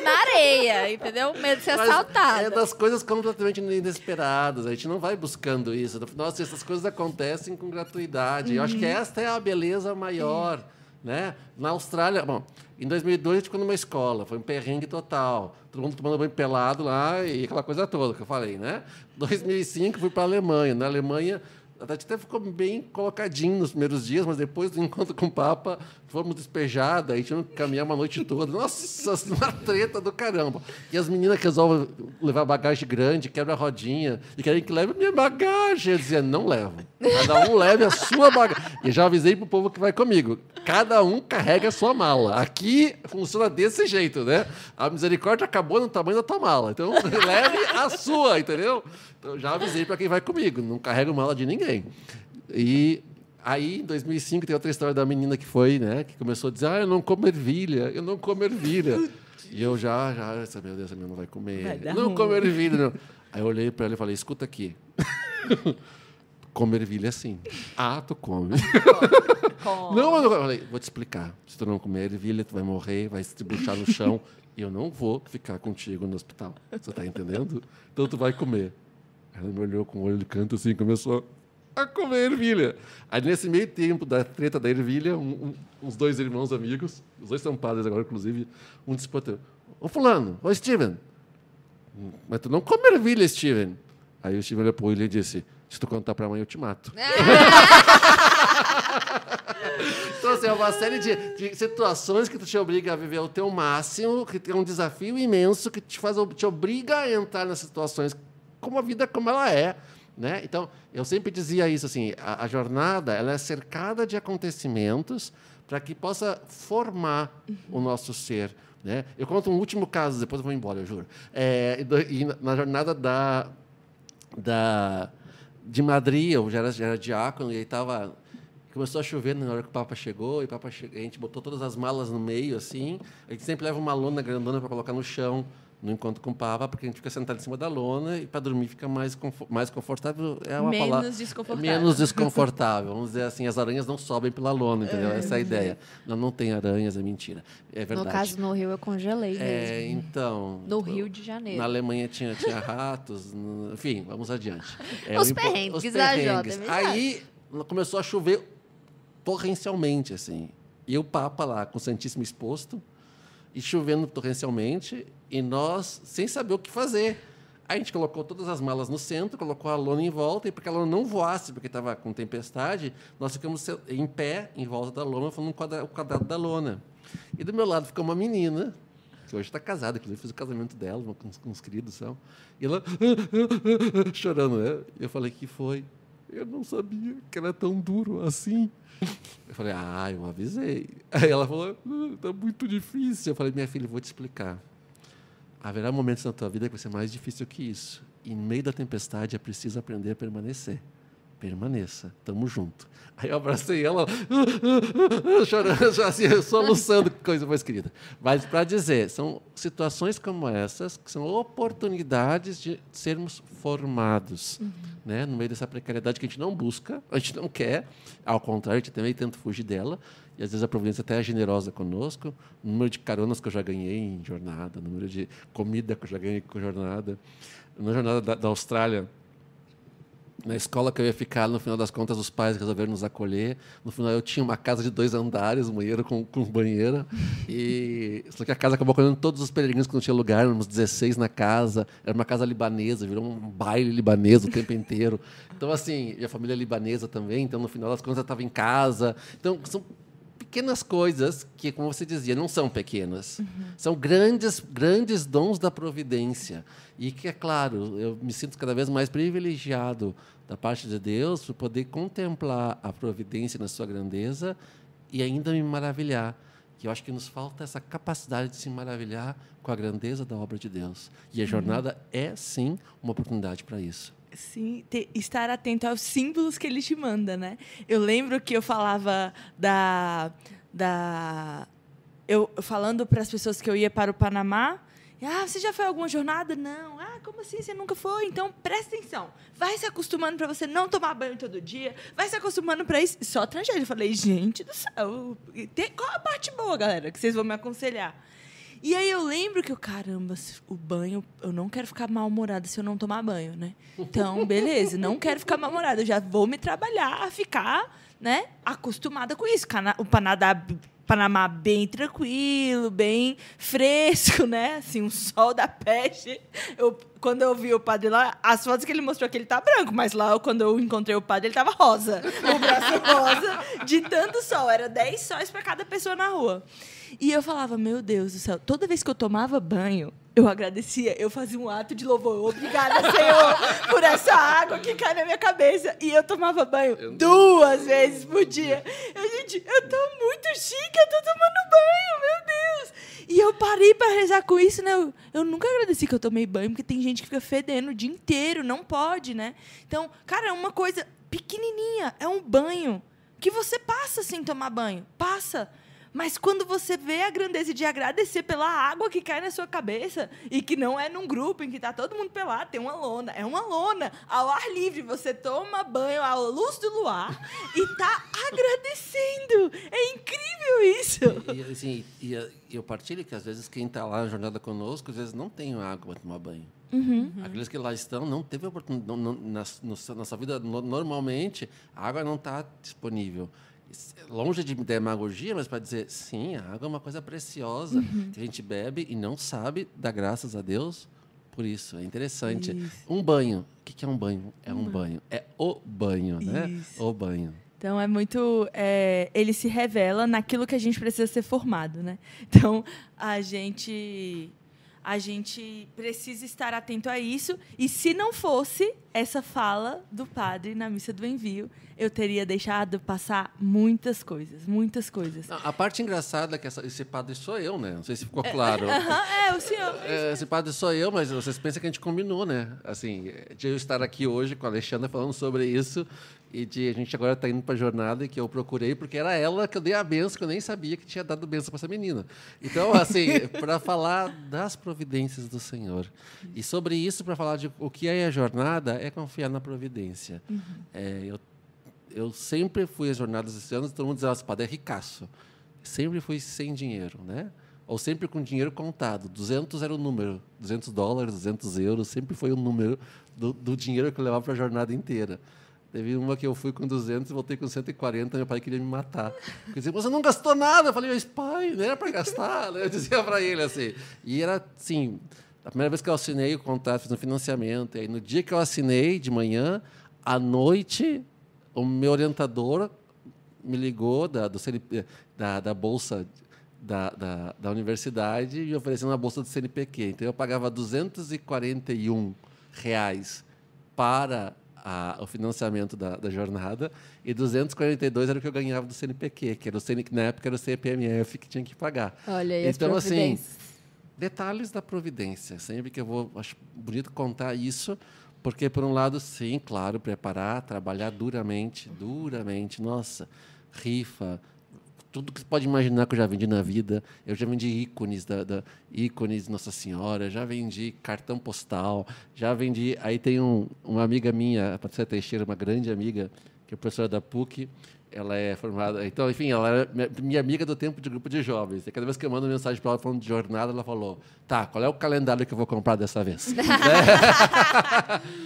na areia, entendeu? Medo de ser Mas assaltada. é das coisas completamente inesperadas. A gente não vai buscando isso. Nossa, essas coisas acontecem com gratuidade. Eu acho que esta é a beleza maior. Né? Na Austrália, bom, em 2002 a gente ficou numa escola, foi um perrengue total. Todo mundo tomando banho pelado lá e aquela coisa toda que eu falei, né? 2005 fui para a Alemanha. Na Alemanha, a gente até ficou bem colocadinho nos primeiros dias, mas depois do encontro com o Papa, fomos despejados, aí tivemos que caminhar uma noite toda. Nossa, uma treta do caramba. E as meninas que resolvem levar bagagem grande, quebra a rodinha, e querem que leve a minha bagagem. Eu dizia, não levo. Cada um leve a sua bagagem. E já avisei pro povo que vai comigo. Cada um carrega a sua mala. Aqui funciona desse jeito, né? A misericórdia acabou no tamanho da tua mala. Então, leve a sua, entendeu? Então, já avisei para quem vai comigo. Não carrego mala de ninguém. E aí, em 2005, tem outra história da menina que foi, né? Que começou a dizer, eu não como ervilha, eu não como ervilha. E eu já, meu Deus, essa menina não vai comer. Vai Eu não ruim. como ervilha, não. Aí eu olhei para ela e falei, escuta aqui. Comer ervilha sim. Ah, tu come. Não, eu falei, vou te explicar. Se tu não comer ervilha, tu vai morrer, vai se estribuchar no chão. E eu não vou ficar contigo no hospital. Você tá entendendo? Então tu vai comer. Ela me olhou com o olho de canto assim, começou a comer ervilha. Aí, nesse meio tempo da treta da ervilha, uns dois irmãos amigos, os dois são padres agora, inclusive, um disse pro outro, ô fulano, ô Steven, mas tu não come ervilha, Steven. Aí o Steven olhou pro ele e disse, se tu contar pra mãe, eu te mato. Então, assim, é uma série de situações que tu te obriga a viver o teu máximo, que é um desafio imenso, que te obriga a entrar nessas situações como a vida como ela é. Né? Então, eu sempre dizia isso, assim, a jornada ela é cercada de acontecimentos para que possa formar o nosso ser. Né? Eu conto um último caso, depois eu vou embora, eu juro. E na jornada de Madrid, eu já era diácono, e aí começou a chover na hora que o Papa chegou, e a gente botou todas as malas no meio, assim. A gente sempre leva uma lona grandona para colocar no chão, no encontro com o Papa, porque a gente fica sentado em cima da lona e para dormir fica mais confortável. É uma palavra desconfortável. menos desconfortável. Vamos dizer assim, as aranhas não sobem pela lona, entendeu? Essa é a ideia. Não tem aranhas, é mentira. É verdade. No caso, no Rio, eu congelei mesmo. Então... No Rio de Janeiro. Na Alemanha tinha ratos, enfim, vamos adiante. Os perrengues da Jota, é verdade. Aí começou a chover torrencialmente, assim. E o Papa lá, com o Santíssimo exposto, e chovendo torrencialmente, e nós sem saber o que fazer. Aí a gente colocou todas as malas no centro, colocou a lona em volta, e para que a lona não voasse, porque estava com tempestade, nós ficamos em pé, em volta da lona, falando o quadrado da lona. E do meu lado ficou uma menina, que hoje está casada, inclusive fiz o casamento dela, com os queridos são, e ela chorando, né? Eu falei, que foi? Eu não sabia que era tão duro assim. Eu falei, eu avisei. Aí ela falou, tá muito difícil. Eu falei, minha filha, eu vou te explicar. Haverá momentos na tua vida que vai ser mais difícil que isso. E no meio da tempestade é preciso aprender a permanecer. Permaneça, tamo junto. Aí eu abracei ela, chorando, assim, soluçando, coisa mais querida. Mas para dizer, são situações como essas que são oportunidades de sermos formados, né? No meio dessa precariedade que a gente não busca, a gente não quer, ao contrário, a gente também tenta fugir dela, e às vezes a providência até é generosa conosco. O número de caronas que eu já ganhei em jornada, o número de comida que eu já ganhei com jornada. Na jornada da Austrália, na escola que eu ia ficar, no final das contas, os pais resolveram nos acolher. No final, eu tinha uma casa de 2 andares, um banheiro com banheira. Só que a casa acabou acolhendo todos os peregrinos que não tinha lugar, éramos 16 na casa. Era uma casa libanesa, virou um baile libanês o tempo inteiro. Então, assim, minha família é libanesa também, então, no final das contas, eu estava em casa. Então, são pequenas coisas que, como você dizia, não são pequenas. São grandes dons da providência. E que, é claro, eu me sinto cada vez mais privilegiado da parte de Deus por poder contemplar a providência na sua grandeza e ainda me maravilhar que eu acho que nos falta essa capacidade de se maravilhar com a grandeza da obra de Deus. E a jornada é, sim, uma oportunidade para isso. Sim, estar atento aos símbolos que ele te manda, né? Eu lembro que eu falava eu falando para as pessoas que eu ia para o Panamá. Você já foi a alguma jornada? Não. Como assim? Você nunca foi? Então, presta atenção. Vai se acostumando para você não tomar banho todo dia. Vai se acostumando para isso. Só tragédia. Eu falei, gente do céu. Qual a parte boa, galera, que vocês vão me aconselhar? E aí eu lembro que caramba, o banho, eu não quero ficar mal-humorada se eu não tomar banho, né? Então, beleza, não quero ficar mal-humorada. Eu já vou me trabalhar a ficar, né, acostumada com isso. O Panamá bem tranquilo, bem fresco, né? Assim, um sol da peste. Quando eu vi o padre lá, as fotos que ele mostrou que ele tá branco, mas lá, quando eu encontrei o padre, ele tava rosa. O braço rosa, de tanto sol. Era 10 sóis para cada pessoa na rua. E eu falava, meu Deus do céu, toda vez que eu tomava banho, eu agradecia, eu fazia um ato de louvor. Obrigada, Senhor, por essa água que cai na minha cabeça. E eu tomava banho 2 vezes por dia. Gente, eu tô muito chique, eu tô tomando banho, meu Deus. E eu parei para rezar com isso, né? Eu nunca agradeci que eu tomei banho, porque tem gente que fica fedendo o dia inteiro, não pode, né? Então, cara, é uma coisa pequenininha, é um banho que você passa sem tomar banho, passa. Mas quando você vê a grandeza de agradecer pela água que cai na sua cabeça e que não é num grupo em que está todo mundo pelado, tem uma lona. É uma lona ao ar livre. Você toma banho à luz do luar e está agradecendo. É incrível isso. E, assim, eu partilho que, às vezes, quem está lá na jornada conosco, às vezes não tem água para tomar banho. Aqueles que lá estão não teve oportunidade. Na sua vida, normalmente, a água não está disponível. Longe de demagogia, mas para dizer, sim, a água é uma coisa preciosa que a gente bebe e não sabe dar graças a Deus por isso. É interessante. Isso. Um banho. O que é um banho? É um banho. É o banho, né? Isso. O banho. Então, é muito... ele se revela naquilo que a gente precisa ser formado, né? Então, a gente precisa estar atento a isso. E se não fosse essa fala do padre na missa do envio, eu teria deixado passar muitas coisas, muitas coisas. A parte engraçada é que esse padre sou eu, né? Não sei se ficou claro. O senhor. Esse padre sou eu, mas vocês pensam que a gente combinou, né? Assim, de eu estar aqui hoje com a Alexandra falando sobre isso e de a gente agora está indo para a jornada e que eu procurei, porque era ela que eu dei a benção, que eu nem sabia que tinha dado benção para essa menina. Então, assim, para falar das providências do Senhor. E sobre isso, para falar de o que é a jornada, é confiar na providência. Eu sempre fui às jornadas esse ano, todo mundo dizia, padre, é ricaço. Sempre fui sem dinheiro, né? Ou sempre com dinheiro contado. 200 era o número. $200, 200 euros, sempre foi o número do dinheiro que eu levava para a jornada inteira. Teve uma que eu fui com 200 e voltei com 140, meu pai queria me matar. Ele dizia, você não gastou nada. Eu falei, mas pai, não era para gastar. Eu dizia para ele assim. E era assim, a primeira vez que eu assinei o contrato, fiz um financiamento, e aí no dia que eu assinei, de manhã, à noite, o meu orientador me ligou da bolsa da universidade e me oferecendo uma bolsa do CNPq. Então, eu pagava R$241 para o financiamento da jornada e 242 era o que eu ganhava do CNPq, que na época era o CPMF que tinha que pagar. Olha aí, então, as assim, detalhes da providência. Sempre que acho bonito contar isso, porque, por um lado, sim, claro, preparar, trabalhar duramente, nossa, rifa, tudo que você pode imaginar que eu já vendi na vida. Eu já vendi ícones, ícones Nossa Senhora, já vendi cartão postal, já vendi... Aí tem uma amiga minha, a Patrícia Teixeira, uma grande amiga, que é professora da PUC, ela é formada... Então, enfim, ela é minha amiga do tempo de grupo de jovens. E cada vez que eu mando mensagem para ela falando de jornada, ela falou, tá, qual é o calendário que eu vou comprar dessa vez?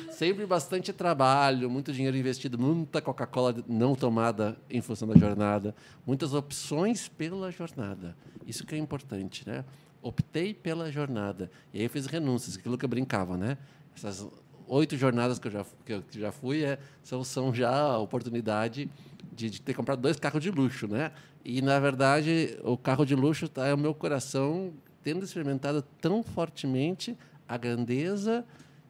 Sempre bastante trabalho, muito dinheiro investido, muita Coca-Cola não tomada em função da jornada, muitas opções pela jornada. Isso que é importante, né? Optei pela jornada. E aí eu fiz renúncias, aquilo que eu brincava, né? Essas 8 jornadas que eu já fui são já a oportunidade de ter comprado 2 carros de luxo, né? E, na verdade, o carro de luxo é o meu coração tendo experimentado tão fortemente a grandeza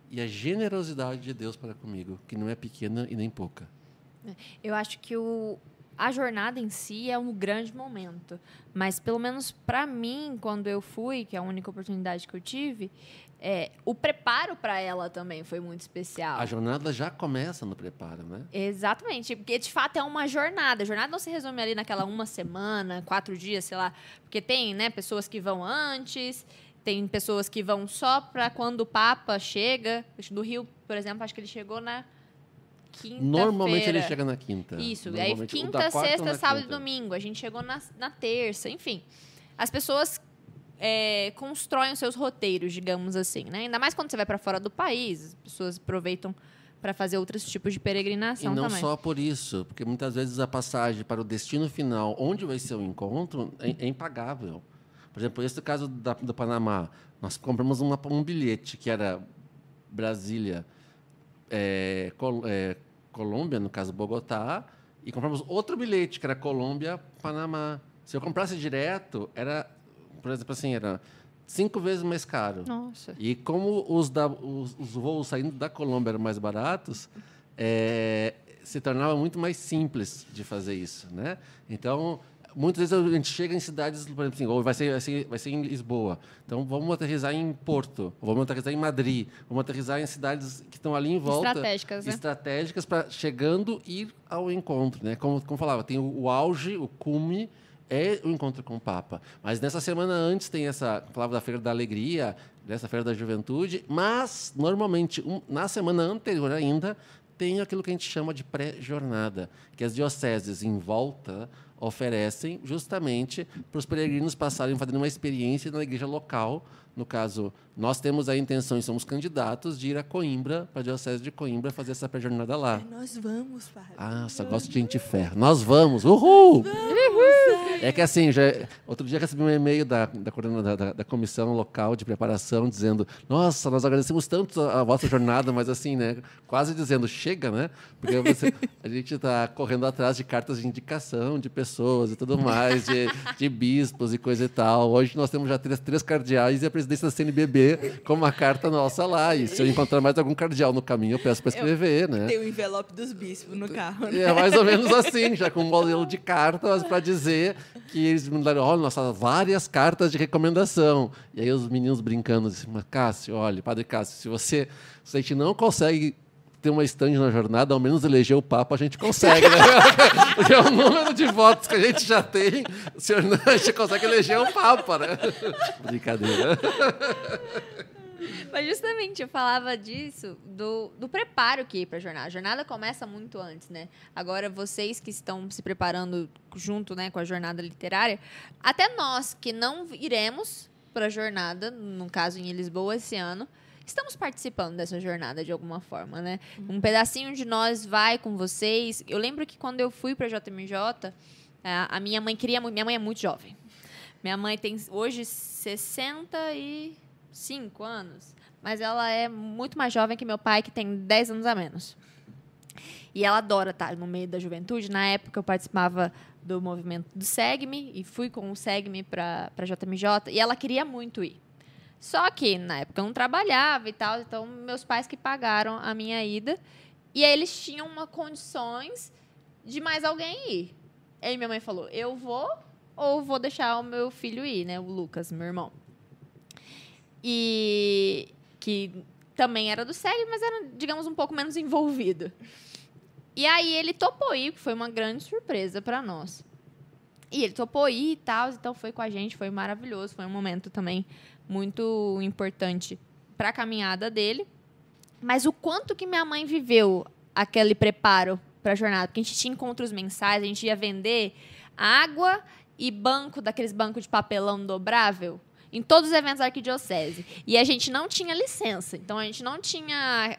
e a generosidade de Deus para comigo, que não é pequena e nem pouca. Eu acho que a jornada em si é um grande momento. Mas, pelo menos para mim, quando eu fui, que é a única oportunidade que eu tive, o preparo para ela também foi muito especial. A jornada já começa no preparo, né? Exatamente, porque de fato é uma jornada. A jornada não se resume ali naquela 1 semana, 4 dias, sei lá. Porque tem, né, pessoas que vão antes, tem pessoas que vão só para quando o Papa chega. Do Rio, por exemplo, acho que ele chegou na quinta-feira. Normalmente ele chega na quinta. Isso, aí quinta, sexta, sábado e domingo. A gente chegou na terça, enfim. As pessoas constroem os seus roteiros, digamos assim, né? Ainda mais quando você vai para fora do país, as pessoas aproveitam para fazer outros tipos de peregrinação também. E não só por isso, porque muitas vezes a passagem para o destino final, onde vai ser o encontro, é impagável. Por exemplo, esse caso do Panamá, nós compramos um bilhete que era Brasília, Colômbia, no caso Bogotá, e compramos outro bilhete que era Colômbia, Panamá. Se eu comprasse direto, era, por exemplo, assim, era 5 vezes mais caro. Nossa. E como os voos saindo da Colômbia eram mais baratos, se tornava muito mais simples de fazer isso, né? Então, muitas vezes a gente chega em cidades, por exemplo, assim, ou vai ser em Lisboa. Então, vamos aterrissar em Porto, vamos aterrissar em Madrid, vamos aterrissar em cidades que estão ali em volta. Estratégicas, né? Estratégicas para, chegando, ir ao encontro, né? Como falava, tem o auge, o cume, é o encontro com o Papa. Mas nessa semana antes tem falava da Feira da Alegria, dessa Feira da Juventude, mas, normalmente, na semana anterior ainda, tem aquilo que a gente chama de pré-jornada, que as dioceses em volta oferecem justamente para os peregrinos passarem fazendo uma experiência na igreja local. No caso, nós temos a intenção e somos candidatos de ir a Coimbra, para a diocese de Coimbra, fazer essa pré-jornada lá. Nós vamos, padre. Ah, só gosto de gente fé. Nós vamos! Uhul! É que assim, outro dia recebi um e-mail da comissão local de preparação dizendo: nossa, nós agradecemos tanto a vossa jornada, mas assim, né, quase dizendo, chega, né? Porque a gente está correndo atrás de cartas de indicação de pessoas e tudo mais, de bispos e coisa e tal. Hoje nós temos já três cardeais e a presidência da CNBB com uma carta nossa lá. E se eu encontrar mais algum cardeal no caminho, eu peço para escrever, né? Tem o envelope dos bispos no carro, né? É mais ou menos assim, já com um modelo de cartas para dizer que eles me mandaram, olha, nossa, várias cartas de recomendação. E aí os meninos brincando, assim, mas Cássio, olha, Padre Cássio, se a gente não consegue ter uma stand na jornada, ao menos eleger o Papa, a gente consegue, né? Porque o número de votos que a gente já tem, a gente consegue eleger o Papa, né? Brincadeira. Mas justamente eu falava disso, do preparo que ir para a jornada. A jornada começa muito antes, né? Agora, vocês que estão se preparando junto, né, com a jornada literária, até nós que não iremos para a jornada, no caso em Lisboa esse ano, estamos participando dessa jornada de alguma forma, né? Um pedacinho de nós vai com vocês. Eu lembro que quando eu fui para a JMJ, a minha mãe queria muito. Minha mãe é muito jovem. Minha mãe tem hoje 65 anos, mas ela é muito mais jovem que meu pai, que tem 10 anos a menos. E ela adora estar no meio da juventude. Na época, eu participava do movimento do SEGME e fui com o SEGME para a JMJ, e ela queria muito ir. Só que, na época, eu não trabalhava e tal, então meus pais que pagaram a minha ida, e aí eles tinham condições de mais alguém ir. Aí minha mãe falou, eu vou ou vou deixar o meu filho ir, né, o Lucas, meu irmão. E que também era do SEG, mas era, digamos, um pouco menos envolvido. E aí ele topou ir, que foi uma grande surpresa para nós. E ele topou ir e tal, então foi com a gente, foi maravilhoso, foi um momento também muito importante para a caminhada dele. Mas o quanto que minha mãe viveu aquele preparo para a jornada, porque a gente tinha encontros mensais, a gente ia vender água e daqueles bancos de papelão dobrável, em todos os eventos da arquidiocese. E a gente não tinha licença. Então, a gente não tinha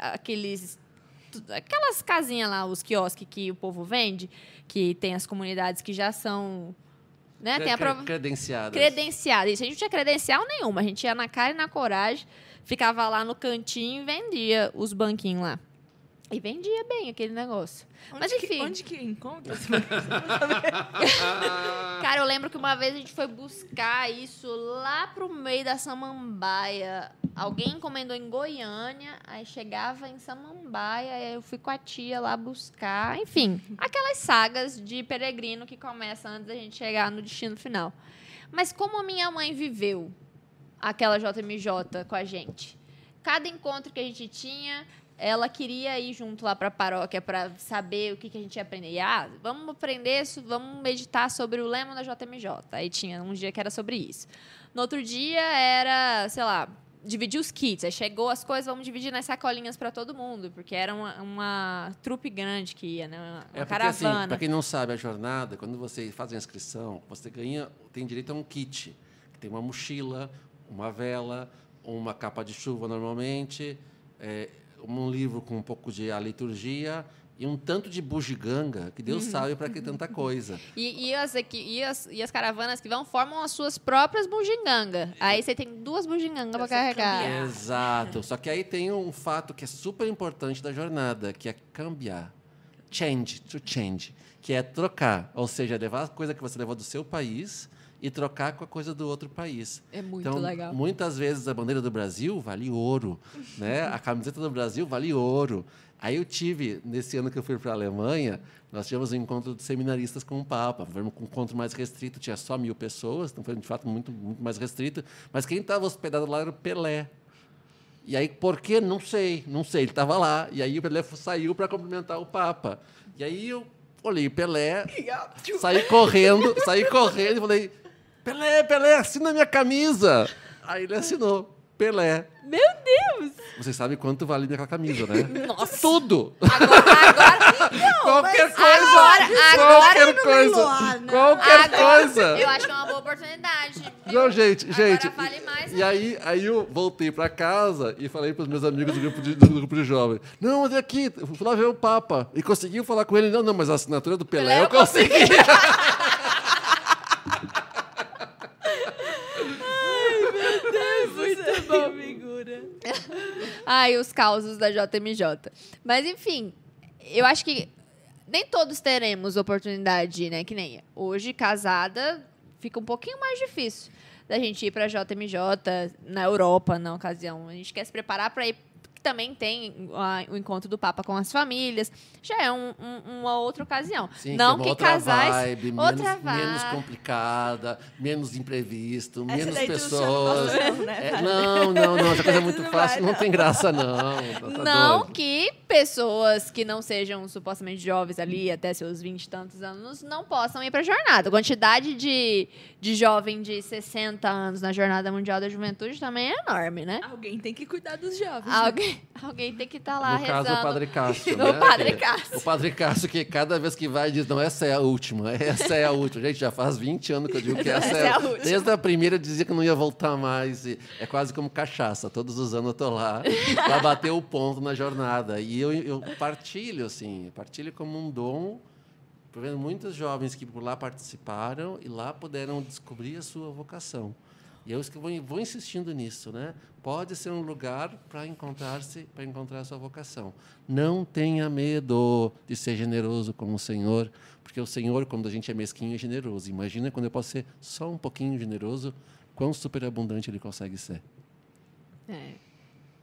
aquelas casinhas lá, os quiosques que o povo vende, que tem as comunidades que já são... Né, tem a prova... Credenciadas. Credenciadas. Isso, a gente não tinha credencial nenhuma. A gente ia na cara e na coragem, ficava lá no cantinho e vendia os banquinhos lá. E vendia bem aquele negócio. Mas Onde enfim. onde que encontra? Cara, eu lembro que uma vez a gente foi buscar isso lá pro meio da Samambaia. Alguém encomendou em Goiânia, aí chegava em Samambaia, aí eu fui com a tia lá buscar. Enfim, aquelas sagas de peregrino que começam antes da gente chegar no destino final. Mas como a minha mãe viveu aquela JMJ com a gente, cada encontro que a gente tinha, ela queria ir junto lá para a paróquia para saber o que a gente ia aprender. E, vamos aprender, vamos meditar sobre o lema da JMJ. Aí tinha um dia que era sobre isso. No outro dia era, sei lá, dividir os kits. Aí chegou as coisas, vamos dividir nas sacolinhas para todo mundo, porque era uma trupe grande que ia, né? Uma Porque, caravana. assim, para quem não sabe, a jornada, quando você faz a inscrição, você tem direito a um kit, que tem uma mochila, uma vela, uma capa de chuva normalmente, um livro com um pouco de a liturgia e um tanto de bugiganga, que Deus sabe para que tanta coisa. E as caravanas que vão formam as suas próprias bugigangas. Aí você tem 2 bugigangas para carregar. Exato. Só que aí tem um fato que é super importante da jornada, que é cambiar. To change. Que é trocar. Ou seja, levar a coisa que você levou do seu país e trocar com a coisa do outro país. É muito então, legal. Muitas vezes a bandeira do Brasil vale ouro, né? A camiseta do Brasil vale ouro. Aí eu tive, nesse ano que eu fui para a Alemanha, nós tivemos um encontro de seminaristas com o Papa. Foi um encontro mais restrito, tinha só 1.000 pessoas, então foi de fato muito, muito mais restrito. Mas quem estava hospedado lá era o Pelé. E aí, por quê? Não sei. Ele estava lá. E aí o Pelé saiu para cumprimentar o Papa. E aí eu olhei o Pelé, saí correndo e falei: Pelé, assina minha camisa. Aí ele assinou, Pelé. Meu Deus! Vocês sabem quanto vale aquela camisa, né? Nossa! Tudo! Agora Qualquer coisa! Qualquer coisa! eu acho que é uma boa oportunidade. Não, gente. Agora vale mais. E aí eu voltei para casa e falei para os meus amigos do grupo de jovens: não, mas aqui, eu fui lá ver o Papa. E consegui falar com ele. Não, mas a assinatura do Pelé eu consegui. Muito bom, figura. Ai, os causos da JMJ. Mas, enfim, eu acho que nem todos teremos oportunidade, né? Que nem hoje, casada, fica um pouquinho mais difícil da gente ir para a JMJ na Europa, na ocasião. A gente quer se preparar para ir. Também tem o encontro do Papa com as famílias. Já é uma outra ocasião. Sim, não que, que outra casais. Vibe, outra vibe. Menos complicada, menos imprevisto, Essa menos daí tu pessoas. chama pastor, né, padre? Não, essa coisa é muito Não fácil, vai, não tem graça, não. Tá Não doido. que pessoas que não sejam supostamente jovens ali, até seus 20 e tantos anos, não possam ir para a jornada. A quantidade de jovem de 60 anos na Jornada Mundial da Juventude também é enorme, né? Alguém tem que cuidar dos jovens. Alguém tem que estar lá No rezando. caso, o Padre Cássio. O né? Padre Que- Cássio. O Padre Cássio, que cada vez que vai diz: não, essa é a última, essa é a última. Gente, já faz 20 anos que eu digo que essa é a última. Desde a primeira eu dizia que não ia voltar mais. E é quase como cachaça. Todos os anos eu tô lá para bater o ponto na jornada. E eu partilho, assim, partilho como um dom. Estou vendo muitos jovens que por lá participaram e lá puderam descobrir a sua vocação. E eu vou insistindo nisso, né? Pode ser um lugar para encontrar a sua vocação. Não tenha medo de ser generoso com o Senhor, porque o Senhor, quando a gente é mesquinho, é generoso. Imagina quando eu posso ser só um pouquinho generoso, quão superabundante ele consegue ser.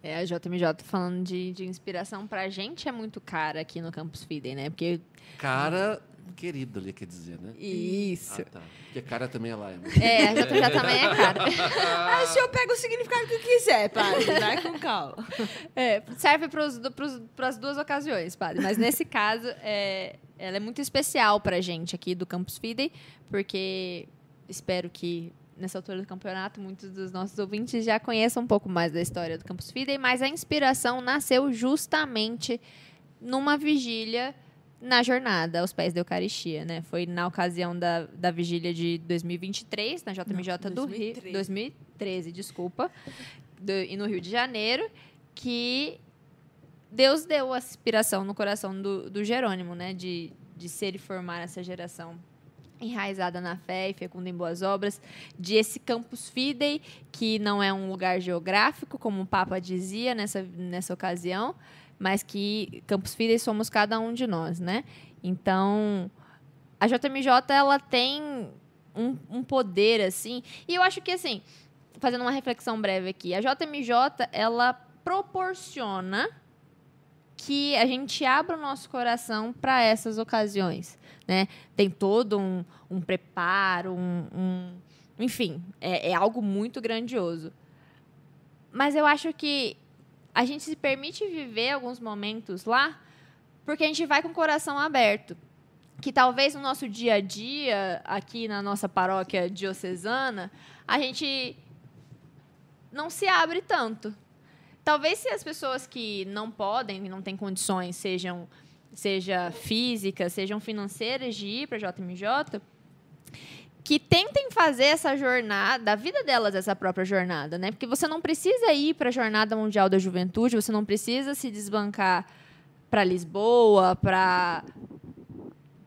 A JMJ falando de inspiração pra gente é muito cara aqui no Campus Fidei, né? Porque Cara, querido, ali quer dizer, né? isso. Ah, tá. Porque cara também é lá. A JMJ também é cara. Ah, o senhor pega o significado que quiser, padre. Vai com calma. Serve para as duas ocasiões, padre. Mas nesse caso, ela é muito especial pra gente aqui do Campus Fidei, porque espero que nessa altura do campeonato muitos dos nossos ouvintes já conheçam um pouco mais da história do Campus Fidei, mas a inspiração nasceu justamente numa vigília na jornada aos pés da Eucaristia, né? Foi na ocasião da vigília de 2023, na JMJ do Rio. 2013, desculpa. E no Rio de Janeiro, que Deus deu a inspiração no coração do Jerônimo, né? De ser e formar essa geração enraizada na fé e fecunda em boas obras, de esse Campus Fidei, que não é um lugar geográfico, como o Papa dizia nessa ocasião, mas que Campus Fidei somos cada um de nós, né? Então, a JMJ, ela tem um poder, assim, e eu acho que, assim, fazendo uma reflexão breve aqui, a JMJ, ela proporciona que a gente abra o nosso coração para essas ocasiões, né? Tem todo um preparo, enfim, é algo muito grandioso. Mas eu acho que a gente se permite viver alguns momentos lá porque a gente vai com o coração aberto. Que talvez no nosso dia a dia, aqui na nossa paróquia diocesana, a gente não se abre tanto. Talvez se as pessoas que não podem, não têm condições, seja físicas, sejam financeiras de ir para a JMJ, que tentem fazer essa jornada, da vida delas, essa própria jornada, né? Porque você não precisa ir para a Jornada Mundial da Juventude, você não precisa se desbancar para Lisboa, para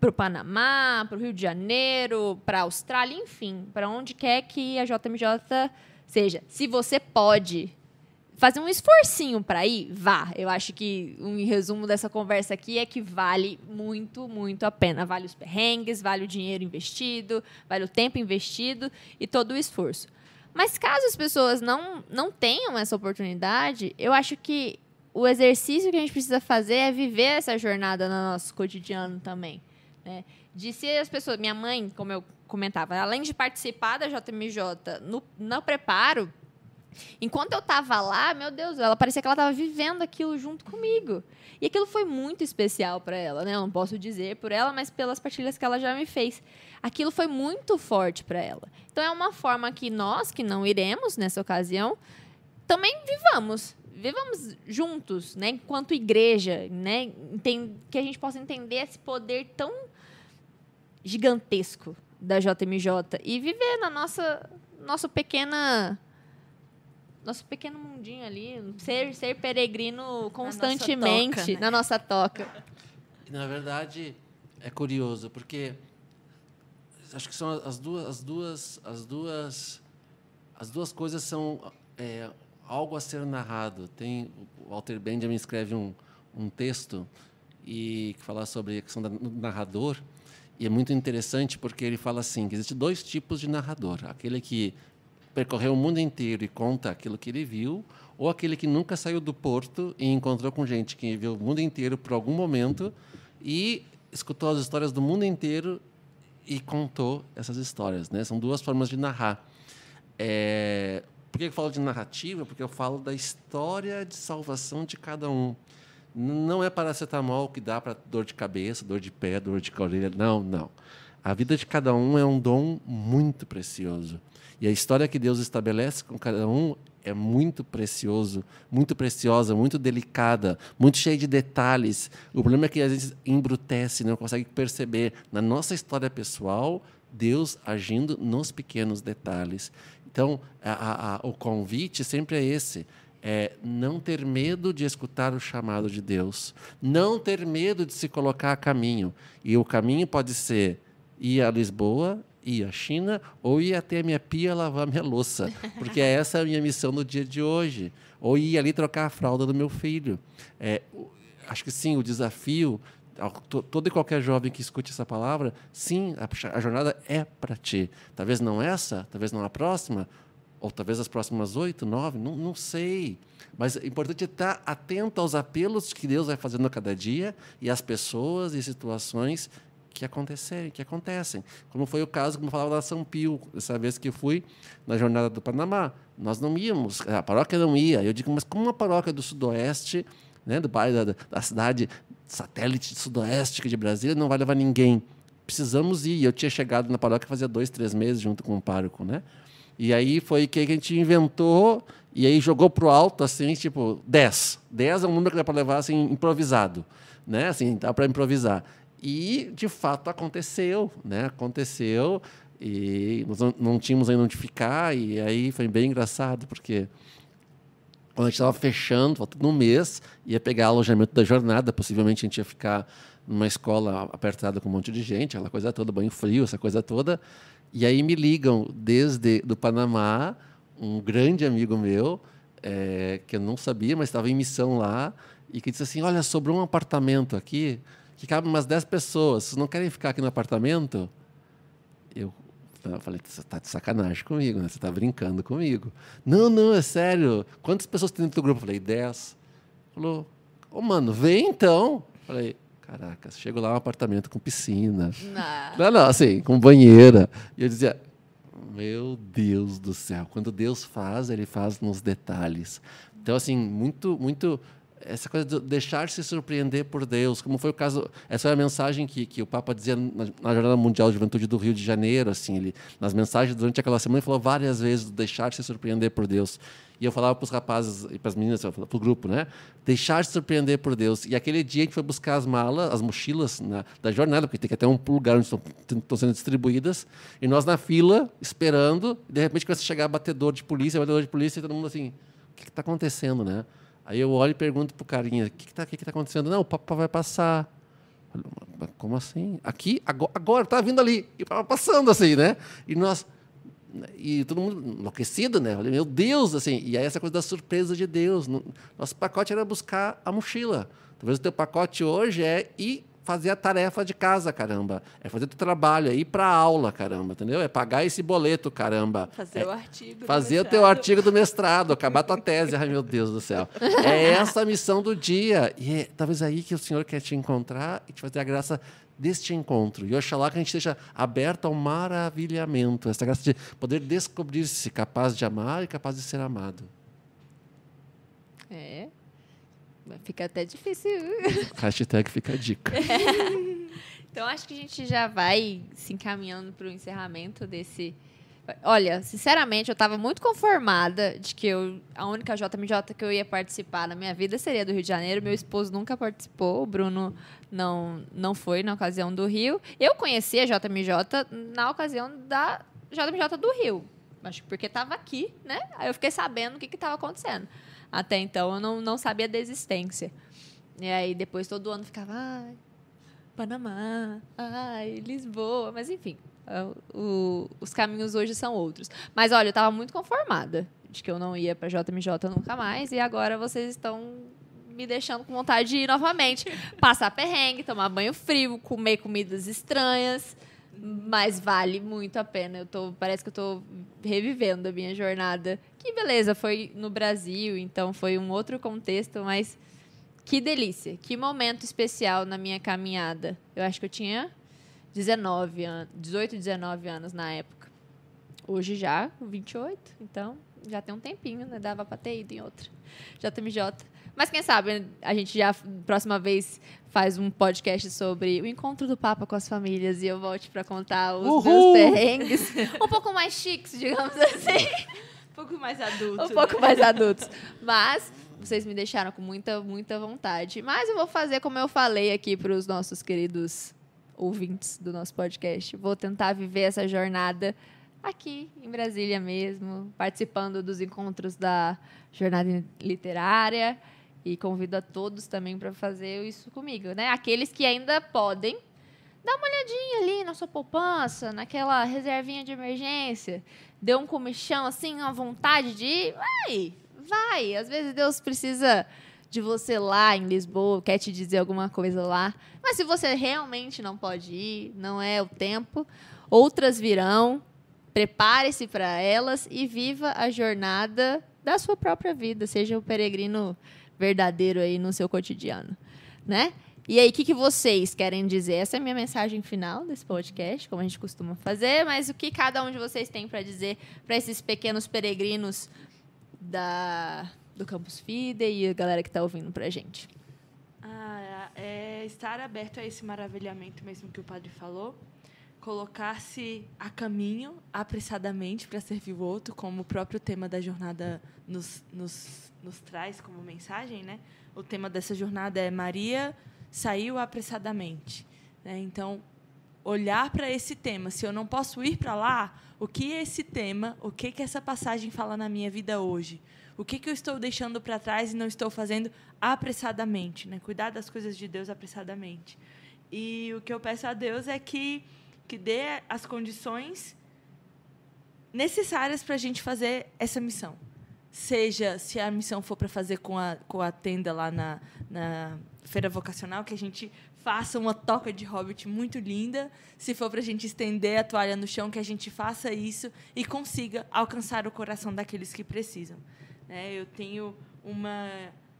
o Panamá, para o Rio de Janeiro, para a Austrália, enfim, para onde quer que a JMJ seja. Se você pode fazer um esforcinho para ir, vá. Eu acho que um resumo dessa conversa aqui é que vale muito, muito a pena. Vale os perrengues, vale o dinheiro investido, vale o tempo investido e todo o esforço. Mas caso as pessoas não tenham essa oportunidade, eu acho que o exercício que a gente precisa fazer é viver essa jornada no nosso cotidiano também, né? De se as pessoas... Minha mãe, como eu comentava, além de participar da JMJ no preparo, enquanto eu estava lá, meu Deus, ela parecia que ela estava vivendo aquilo junto comigo. E aquilo foi muito especial para ela, né? Eu não posso dizer por ela, mas pelas partilhas que ela já me fez. Aquilo foi muito forte para ela. Então, é uma forma que nós, que não iremos nessa ocasião, também vivamos juntos, né? Enquanto igreja, né? Que a gente possa entender esse poder tão gigantesco da JMJ e viver na nosso pequeno mundinho ali, ser peregrino constantemente na nossa toca. Na verdade, é curioso, porque acho que são as duas coisas são algo a ser narrado. O Walter Benjamin escreve um texto que fala sobre a questão do narrador, e é muito interessante porque ele fala assim, que existem 2 tipos de narrador. Aquele que percorreu o mundo inteiro e conta aquilo que ele viu, ou aquele que nunca saiu do porto e encontrou com gente que viu o mundo inteiro por algum momento e escutou as histórias do mundo inteiro e contou essas histórias, né? São 2 formas de narrar. Por que eu falo de narrativa? Porque eu falo da história de salvação de cada um. Não é paracetamol que dá para dor de cabeça, dor de pé, dor de orelha. Não. A vida de cada um é um dom muito precioso. E a história que Deus estabelece com cada um é muito preciosa, muito delicada, muito cheia de detalhes. O problema é que às vezes embrutece, não consegue perceber na nossa história pessoal Deus agindo nos pequenos detalhes. Então, o convite sempre é esse. Não ter medo de escutar o chamado de Deus, não ter medo de se colocar a caminho. E o caminho pode ser ir a Lisboa, ir à China, ou ir até a minha pia lavar minha louça, porque essa é a minha missão no dia de hoje. Ou ir ali trocar a fralda do meu filho. Acho que sim, o desafio, todo e qualquer jovem que escute essa palavra, sim, a jornada é para ti. Talvez não essa, talvez não a próxima, ou talvez as próximas 8, 9, não sei. Mas é importante estar atento aos apelos que Deus vai fazendo a cada dia e às pessoas e situações que acontecem. Como foi o caso, como eu falava da São Pio, dessa vez que eu fui na Jornada do Panamá. Nós não íamos, a paróquia não ia. Eu digo, mas como uma paróquia do Sudoeste, né, do bairro da cidade satélite sudoeste de Brasília, não vai levar ninguém? Precisamos ir. Eu tinha chegado na paróquia fazia 2, 3 meses junto com o pároco, né? E aí foi que a gente inventou e aí jogou para o alto, assim, tipo, 10. 10 é um número que dá para levar, assim, improvisado, né? Assim, dá para improvisar. E, de fato, aconteceu, né? Aconteceu e nós não tínhamos ainda onde ficar e aí foi bem engraçado, porque quando a gente estava fechando, faltando um mês, ia pegar alojamento da jornada, possivelmente a gente ia ficar numa escola apertada com um monte de gente, aquela coisa toda, banho frio, essa coisa toda. E aí me ligam desde do Panamá, um grande amigo meu, que eu não sabia, mas estava em missão lá, e que disse assim, olha, sobrou um apartamento aqui que cabe umas 10 pessoas. Vocês não querem ficar aqui no apartamento? Eu falei, você está de sacanagem comigo, né? Você está brincando comigo. Não, é sério. Quantas pessoas tem dentro do grupo? Eu falei, 10. Falou, mano, vem então. Falei, caraca, chego lá um apartamento com piscina. Não, assim, com banheira. E eu dizia, meu Deus do céu, quando Deus faz, Ele faz nos detalhes. Então, assim, muito essa coisa de deixar-se surpreender por Deus, como foi o caso, essa foi a mensagem que o Papa dizia na Jornada Mundial de Juventude do Rio de Janeiro, assim, ele, nas mensagens durante aquela semana, ele falou várias vezes, deixar-se surpreender por Deus. E eu falava para os rapazes e para as meninas, para o grupo, né? Deixar-se surpreender por Deus. E aquele dia a gente foi buscar as malas, as mochilas da jornada, porque tem que ir até um lugar onde estão sendo distribuídas, e nós na fila, esperando, e de repente começa a chegar batedor de polícia, e todo mundo assim, o que está acontecendo, né? Aí eu olho e pergunto pro carinha, o que tá acontecendo? Não, o Papa vai passar. Como assim? Aqui? Agora, tá vindo ali. E o Papa passando assim, né? E todo mundo enlouquecido, né? Falei, meu Deus, assim. E aí essa coisa da surpresa de Deus. Nosso pacote era buscar a mochila. Talvez o teu pacote hoje é ir fazer a tarefa de casa, caramba. É fazer o teu trabalho, é ir para a aula, caramba, entendeu? É pagar esse boleto, caramba. Fazer o artigo Fazer o teu artigo do mestrado, acabar tua tese. Ai, meu Deus do céu. É essa a missão do dia. E é talvez aí que o Senhor quer te encontrar e te fazer a graça deste encontro. E oxalá que a gente esteja aberto ao maravilhamento, essa graça de poder descobrir-se capaz de amar e capaz de ser amado. Fica até difícil. Hashtag fica a dica. Então, acho que a gente já vai se encaminhando para o encerramento desse... Olha, sinceramente, eu estava muito conformada de que a única JMJ que eu ia participar na minha vida seria do Rio de Janeiro. Meu esposo nunca participou, o Bruno não foi na ocasião do Rio. Eu conheci a JMJ na ocasião da JMJ do Rio. Acho que porque estava aqui, né? Aí eu fiquei sabendo o que estava acontecendo. Até então, eu não sabia da existência. E aí, depois, todo ano ficava... Ai, Panamá, ai, Lisboa. Mas, enfim, os caminhos hoje são outros. Mas, olha, eu estava muito conformada de que eu não ia para a JMJ nunca mais. E agora vocês estão me deixando com vontade de ir novamente. Passar perrengue, tomar banho frio, comer comidas estranhas. Mas vale muito a pena. Parece que eu estou revivendo a minha jornada. Que beleza, foi no Brasil, então foi um outro contexto, mas que delícia. Que momento especial na minha caminhada. Eu acho que eu tinha 18, 19 anos na época. Hoje já, 28, então já tem um tempinho, né? Dava para ter ido em outra JMJ. Mas quem sabe a gente já, próxima vez, faz um podcast sobre o encontro do Papa com as famílias e eu volte para contar os meus perrengues. Um pouco mais chiques, digamos assim. Um pouco mais adultos. Um pouco mais adultos. Mas vocês me deixaram com muita, muita vontade. Mas eu vou fazer como eu falei aqui para os nossos queridos ouvintes do nosso podcast. Vou tentar viver essa jornada aqui em Brasília mesmo, participando dos encontros da jornada literária. E convido a todos também para fazer isso comigo, né? Aqueles que ainda podem, dá uma olhadinha ali na sua poupança, naquela reservinha de emergência. Deu um comichão, assim, uma vontade de ir. Vai. Às vezes Deus precisa de você lá em Lisboa, quer te dizer alguma coisa lá. Mas se você realmente não pode ir, não é o tempo, outras virão. Prepare-se para elas e viva a jornada da sua própria vida. Seja o peregrino verdadeiro aí no seu cotidiano, né? E aí, o que vocês querem dizer? Essa é a minha mensagem final desse podcast, como a gente costuma fazer, mas o que cada um de vocês tem para dizer para esses pequenos peregrinos do Campus Fide e a galera que está ouvindo para a gente? É estar aberto a esse maravilhamento mesmo que o padre falou, colocar-se a caminho apressadamente para servir o outro, como o próprio tema da jornada nos traz como mensagem, né? O tema dessa jornada é Maria saiu apressadamente, né? Então, olhar para esse tema. Se eu não posso ir para lá, o que é esse tema? O que essa passagem fala na minha vida hoje? O que eu estou deixando para trás e não estou fazendo apressadamente, né? Cuidar das coisas de Deus apressadamente. E o que eu peço a Deus é que dê as condições necessárias para a gente fazer essa missão. seja se a missão for para fazer com a tenda lá na feira vocacional, que a gente faça uma toca de Hobbit muito linda. Se for para a gente estender a toalha no chão, que a gente faça isso e consiga alcançar o coração daqueles que precisam. Eu tenho uma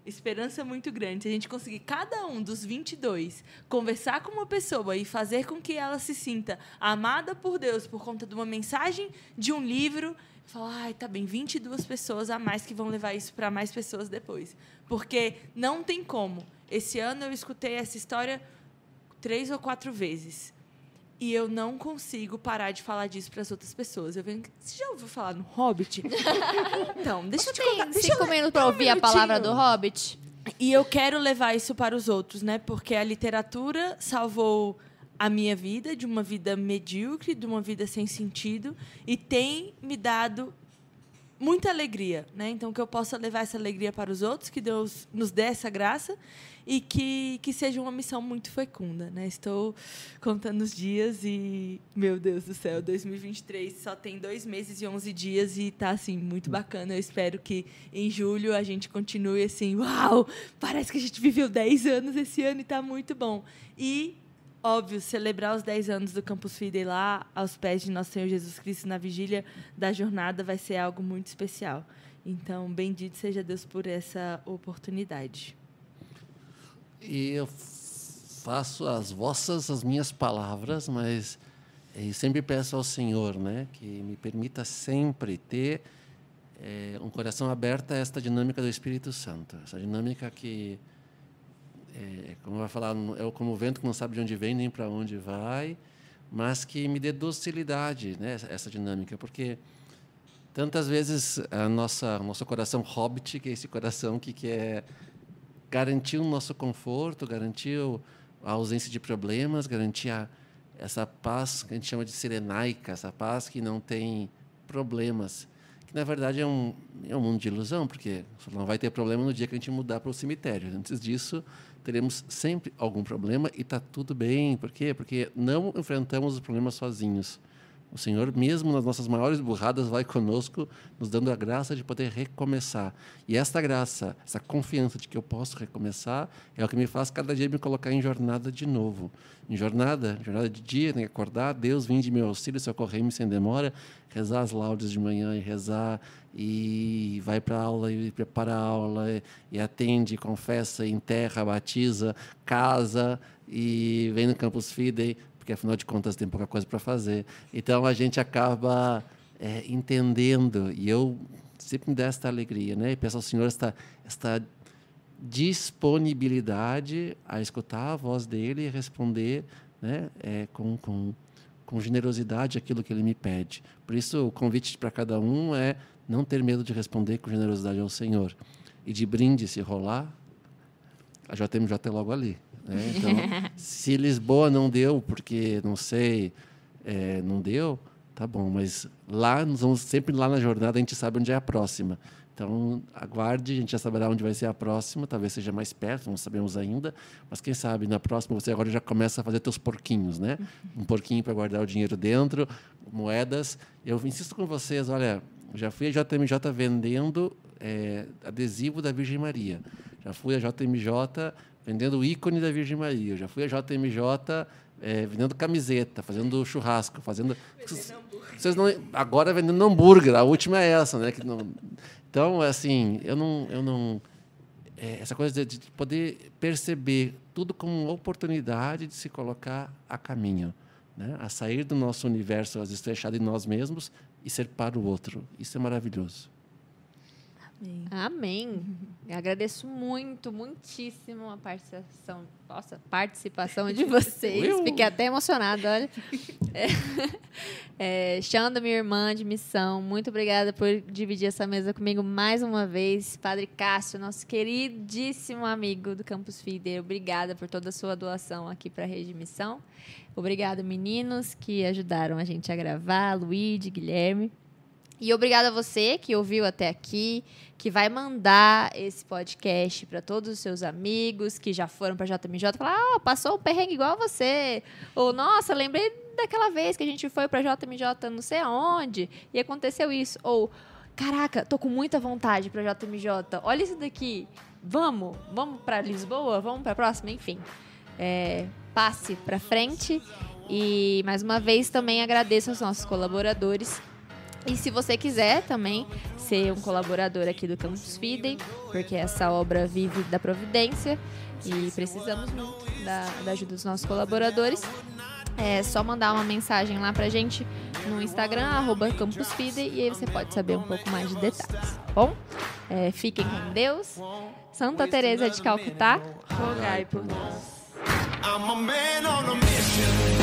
esperança muito grande. Se a gente conseguir, cada um dos 22, conversar com uma pessoa e fazer com que ela se sinta amada por Deus por conta de uma mensagem de um livro, falar, tá bem, 22 pessoas a mais que vão levar isso para mais pessoas depois. Porque não tem como. Esse ano eu escutei essa história 3 ou 4 vezes. E eu não consigo parar de falar disso para as outras pessoas. Você já ouviu falar no Hobbit? Então, deixa eu te contar. Tem 5 minutos para ouvir a palavra do Hobbit? E eu quero levar isso para os outros, né? Porque a literatura salvou a minha vida, de uma vida medíocre, de uma vida sem sentido, e tem me dado muita alegria, né? Então, que eu possa levar essa alegria para os outros, que Deus nos dê essa graça e que seja uma missão muito fecunda, né? Estou contando os dias e, meu Deus do céu, 2023 só tem 2 meses e 11 dias e está, assim, muito bacana. Eu espero que em julho a gente continue assim, uau, parece que a gente viveu 10 anos esse ano e está muito bom. E, óbvio, celebrar os 10 anos do Campus Fidei lá, aos pés de Nosso Senhor Jesus Cristo, na vigília da jornada, vai ser algo muito especial. Então, bendito seja Deus por essa oportunidade. E eu faço as minhas palavras, mas eu sempre peço ao Senhor, né, que me permita sempre ter um coração aberto a esta dinâmica do Espírito Santo. Essa dinâmica que, como vai falar, é como o vento que não sabe de onde vem nem para onde vai, mas que me dê docilidade, né, essa dinâmica, porque tantas vezes nosso coração hobbit, que é esse coração que quer garantir o nosso conforto, garantir a ausência de problemas, garantir essa paz que a gente chama de serenaica, essa paz que não tem problemas, que na verdade é um mundo de ilusão, porque não vai ter problema no dia que a gente mudar para o cemitério. Antes disso, teremos sempre algum problema e está tudo bem. Por quê? Porque não enfrentamos os problemas sozinhos. O Senhor, mesmo nas nossas maiores burradas, vai conosco, nos dando a graça de poder recomeçar. E esta graça, essa confiança de que eu posso recomeçar, é o que me faz cada dia me colocar em jornada de novo. Em jornada de dia, tem que acordar, Deus vem de meu auxílio, socorrer-me sem demora, rezar as laudes de manhã e rezar, e vai para a aula e prepara a aula, e atende, confessa, enterra, batiza, casa, e vem no Campus Fidei, porque, afinal de contas, tem pouca coisa para fazer. Então, a gente acaba entendendo, e eu sempre me dá esta alegria, né? E peço ao Senhor esta disponibilidade a escutar a voz dele e responder, né? Com generosidade aquilo que ele me pede. Por isso, o convite para cada um é não ter medo de responder com generosidade ao Senhor. E de brinde, se rolar, a JMJ é logo ali. Então, se Lisboa não deu, porque, não sei, não deu, tá bom, mas lá, nós vamos sempre lá na jornada, a gente sabe onde é a próxima. Então, aguarde, a gente já saberá onde vai ser a próxima, talvez seja mais perto, não sabemos ainda, mas quem sabe na próxima você agora já começa a fazer teus porquinhos, né? Um porquinho para guardar o dinheiro dentro, moedas. Eu insisto com vocês, olha, já fui a JMJ vendendo adesivo da Virgem Maria, já fui a JMJ vendendo o ícone da Virgem Maria. Eu já fui a JMJ vendendo camiseta, fazendo churrasco, fazendo... Vocês não... Agora vendendo hambúrguer, a última é essa, né? Que não... Então, assim, eu não essa coisa de poder perceber tudo como uma oportunidade de se colocar a caminho, né? A sair do nosso universo, às vezes fechado em nós mesmos, e ser para o outro. Isso é maravilhoso. Amém. Eu agradeço muitíssimo a participação de vocês. Fiquei até emocionada, olha. Xanda, minha irmã de missão, muito obrigada por dividir essa mesa comigo mais uma vez. Padre Cássio, nosso queridíssimo amigo do Campus Fidei, obrigada por toda a sua doação aqui para a Rede Missão. Obrigada, meninos, que ajudaram a gente a gravar, Luíde, Guilherme. E obrigada a você que ouviu até aqui, que vai mandar esse podcast para todos os seus amigos que já foram para a JMJ, falar, passou um perrengue igual a você. Ou, nossa, lembrei daquela vez que a gente foi para a JMJ não sei aonde e aconteceu isso. Ou, caraca, tô com muita vontade pra JMJ, olha isso daqui, vamos pra Lisboa, vamos pra próxima, enfim. Passe pra frente e, mais uma vez, também agradeço aos nossos colaboradores. E se você quiser também ser um colaborador aqui do Campus Fidei, porque essa obra vive da providência e precisamos muito da ajuda dos nossos colaboradores, é só mandar uma mensagem lá pra gente no Instagram, @campusfidei, e aí você pode saber um pouco mais de detalhes, tá bom? Fiquem com Deus. Santa Teresa de Calcutá, Rogai por nós. I'm a man on a mission.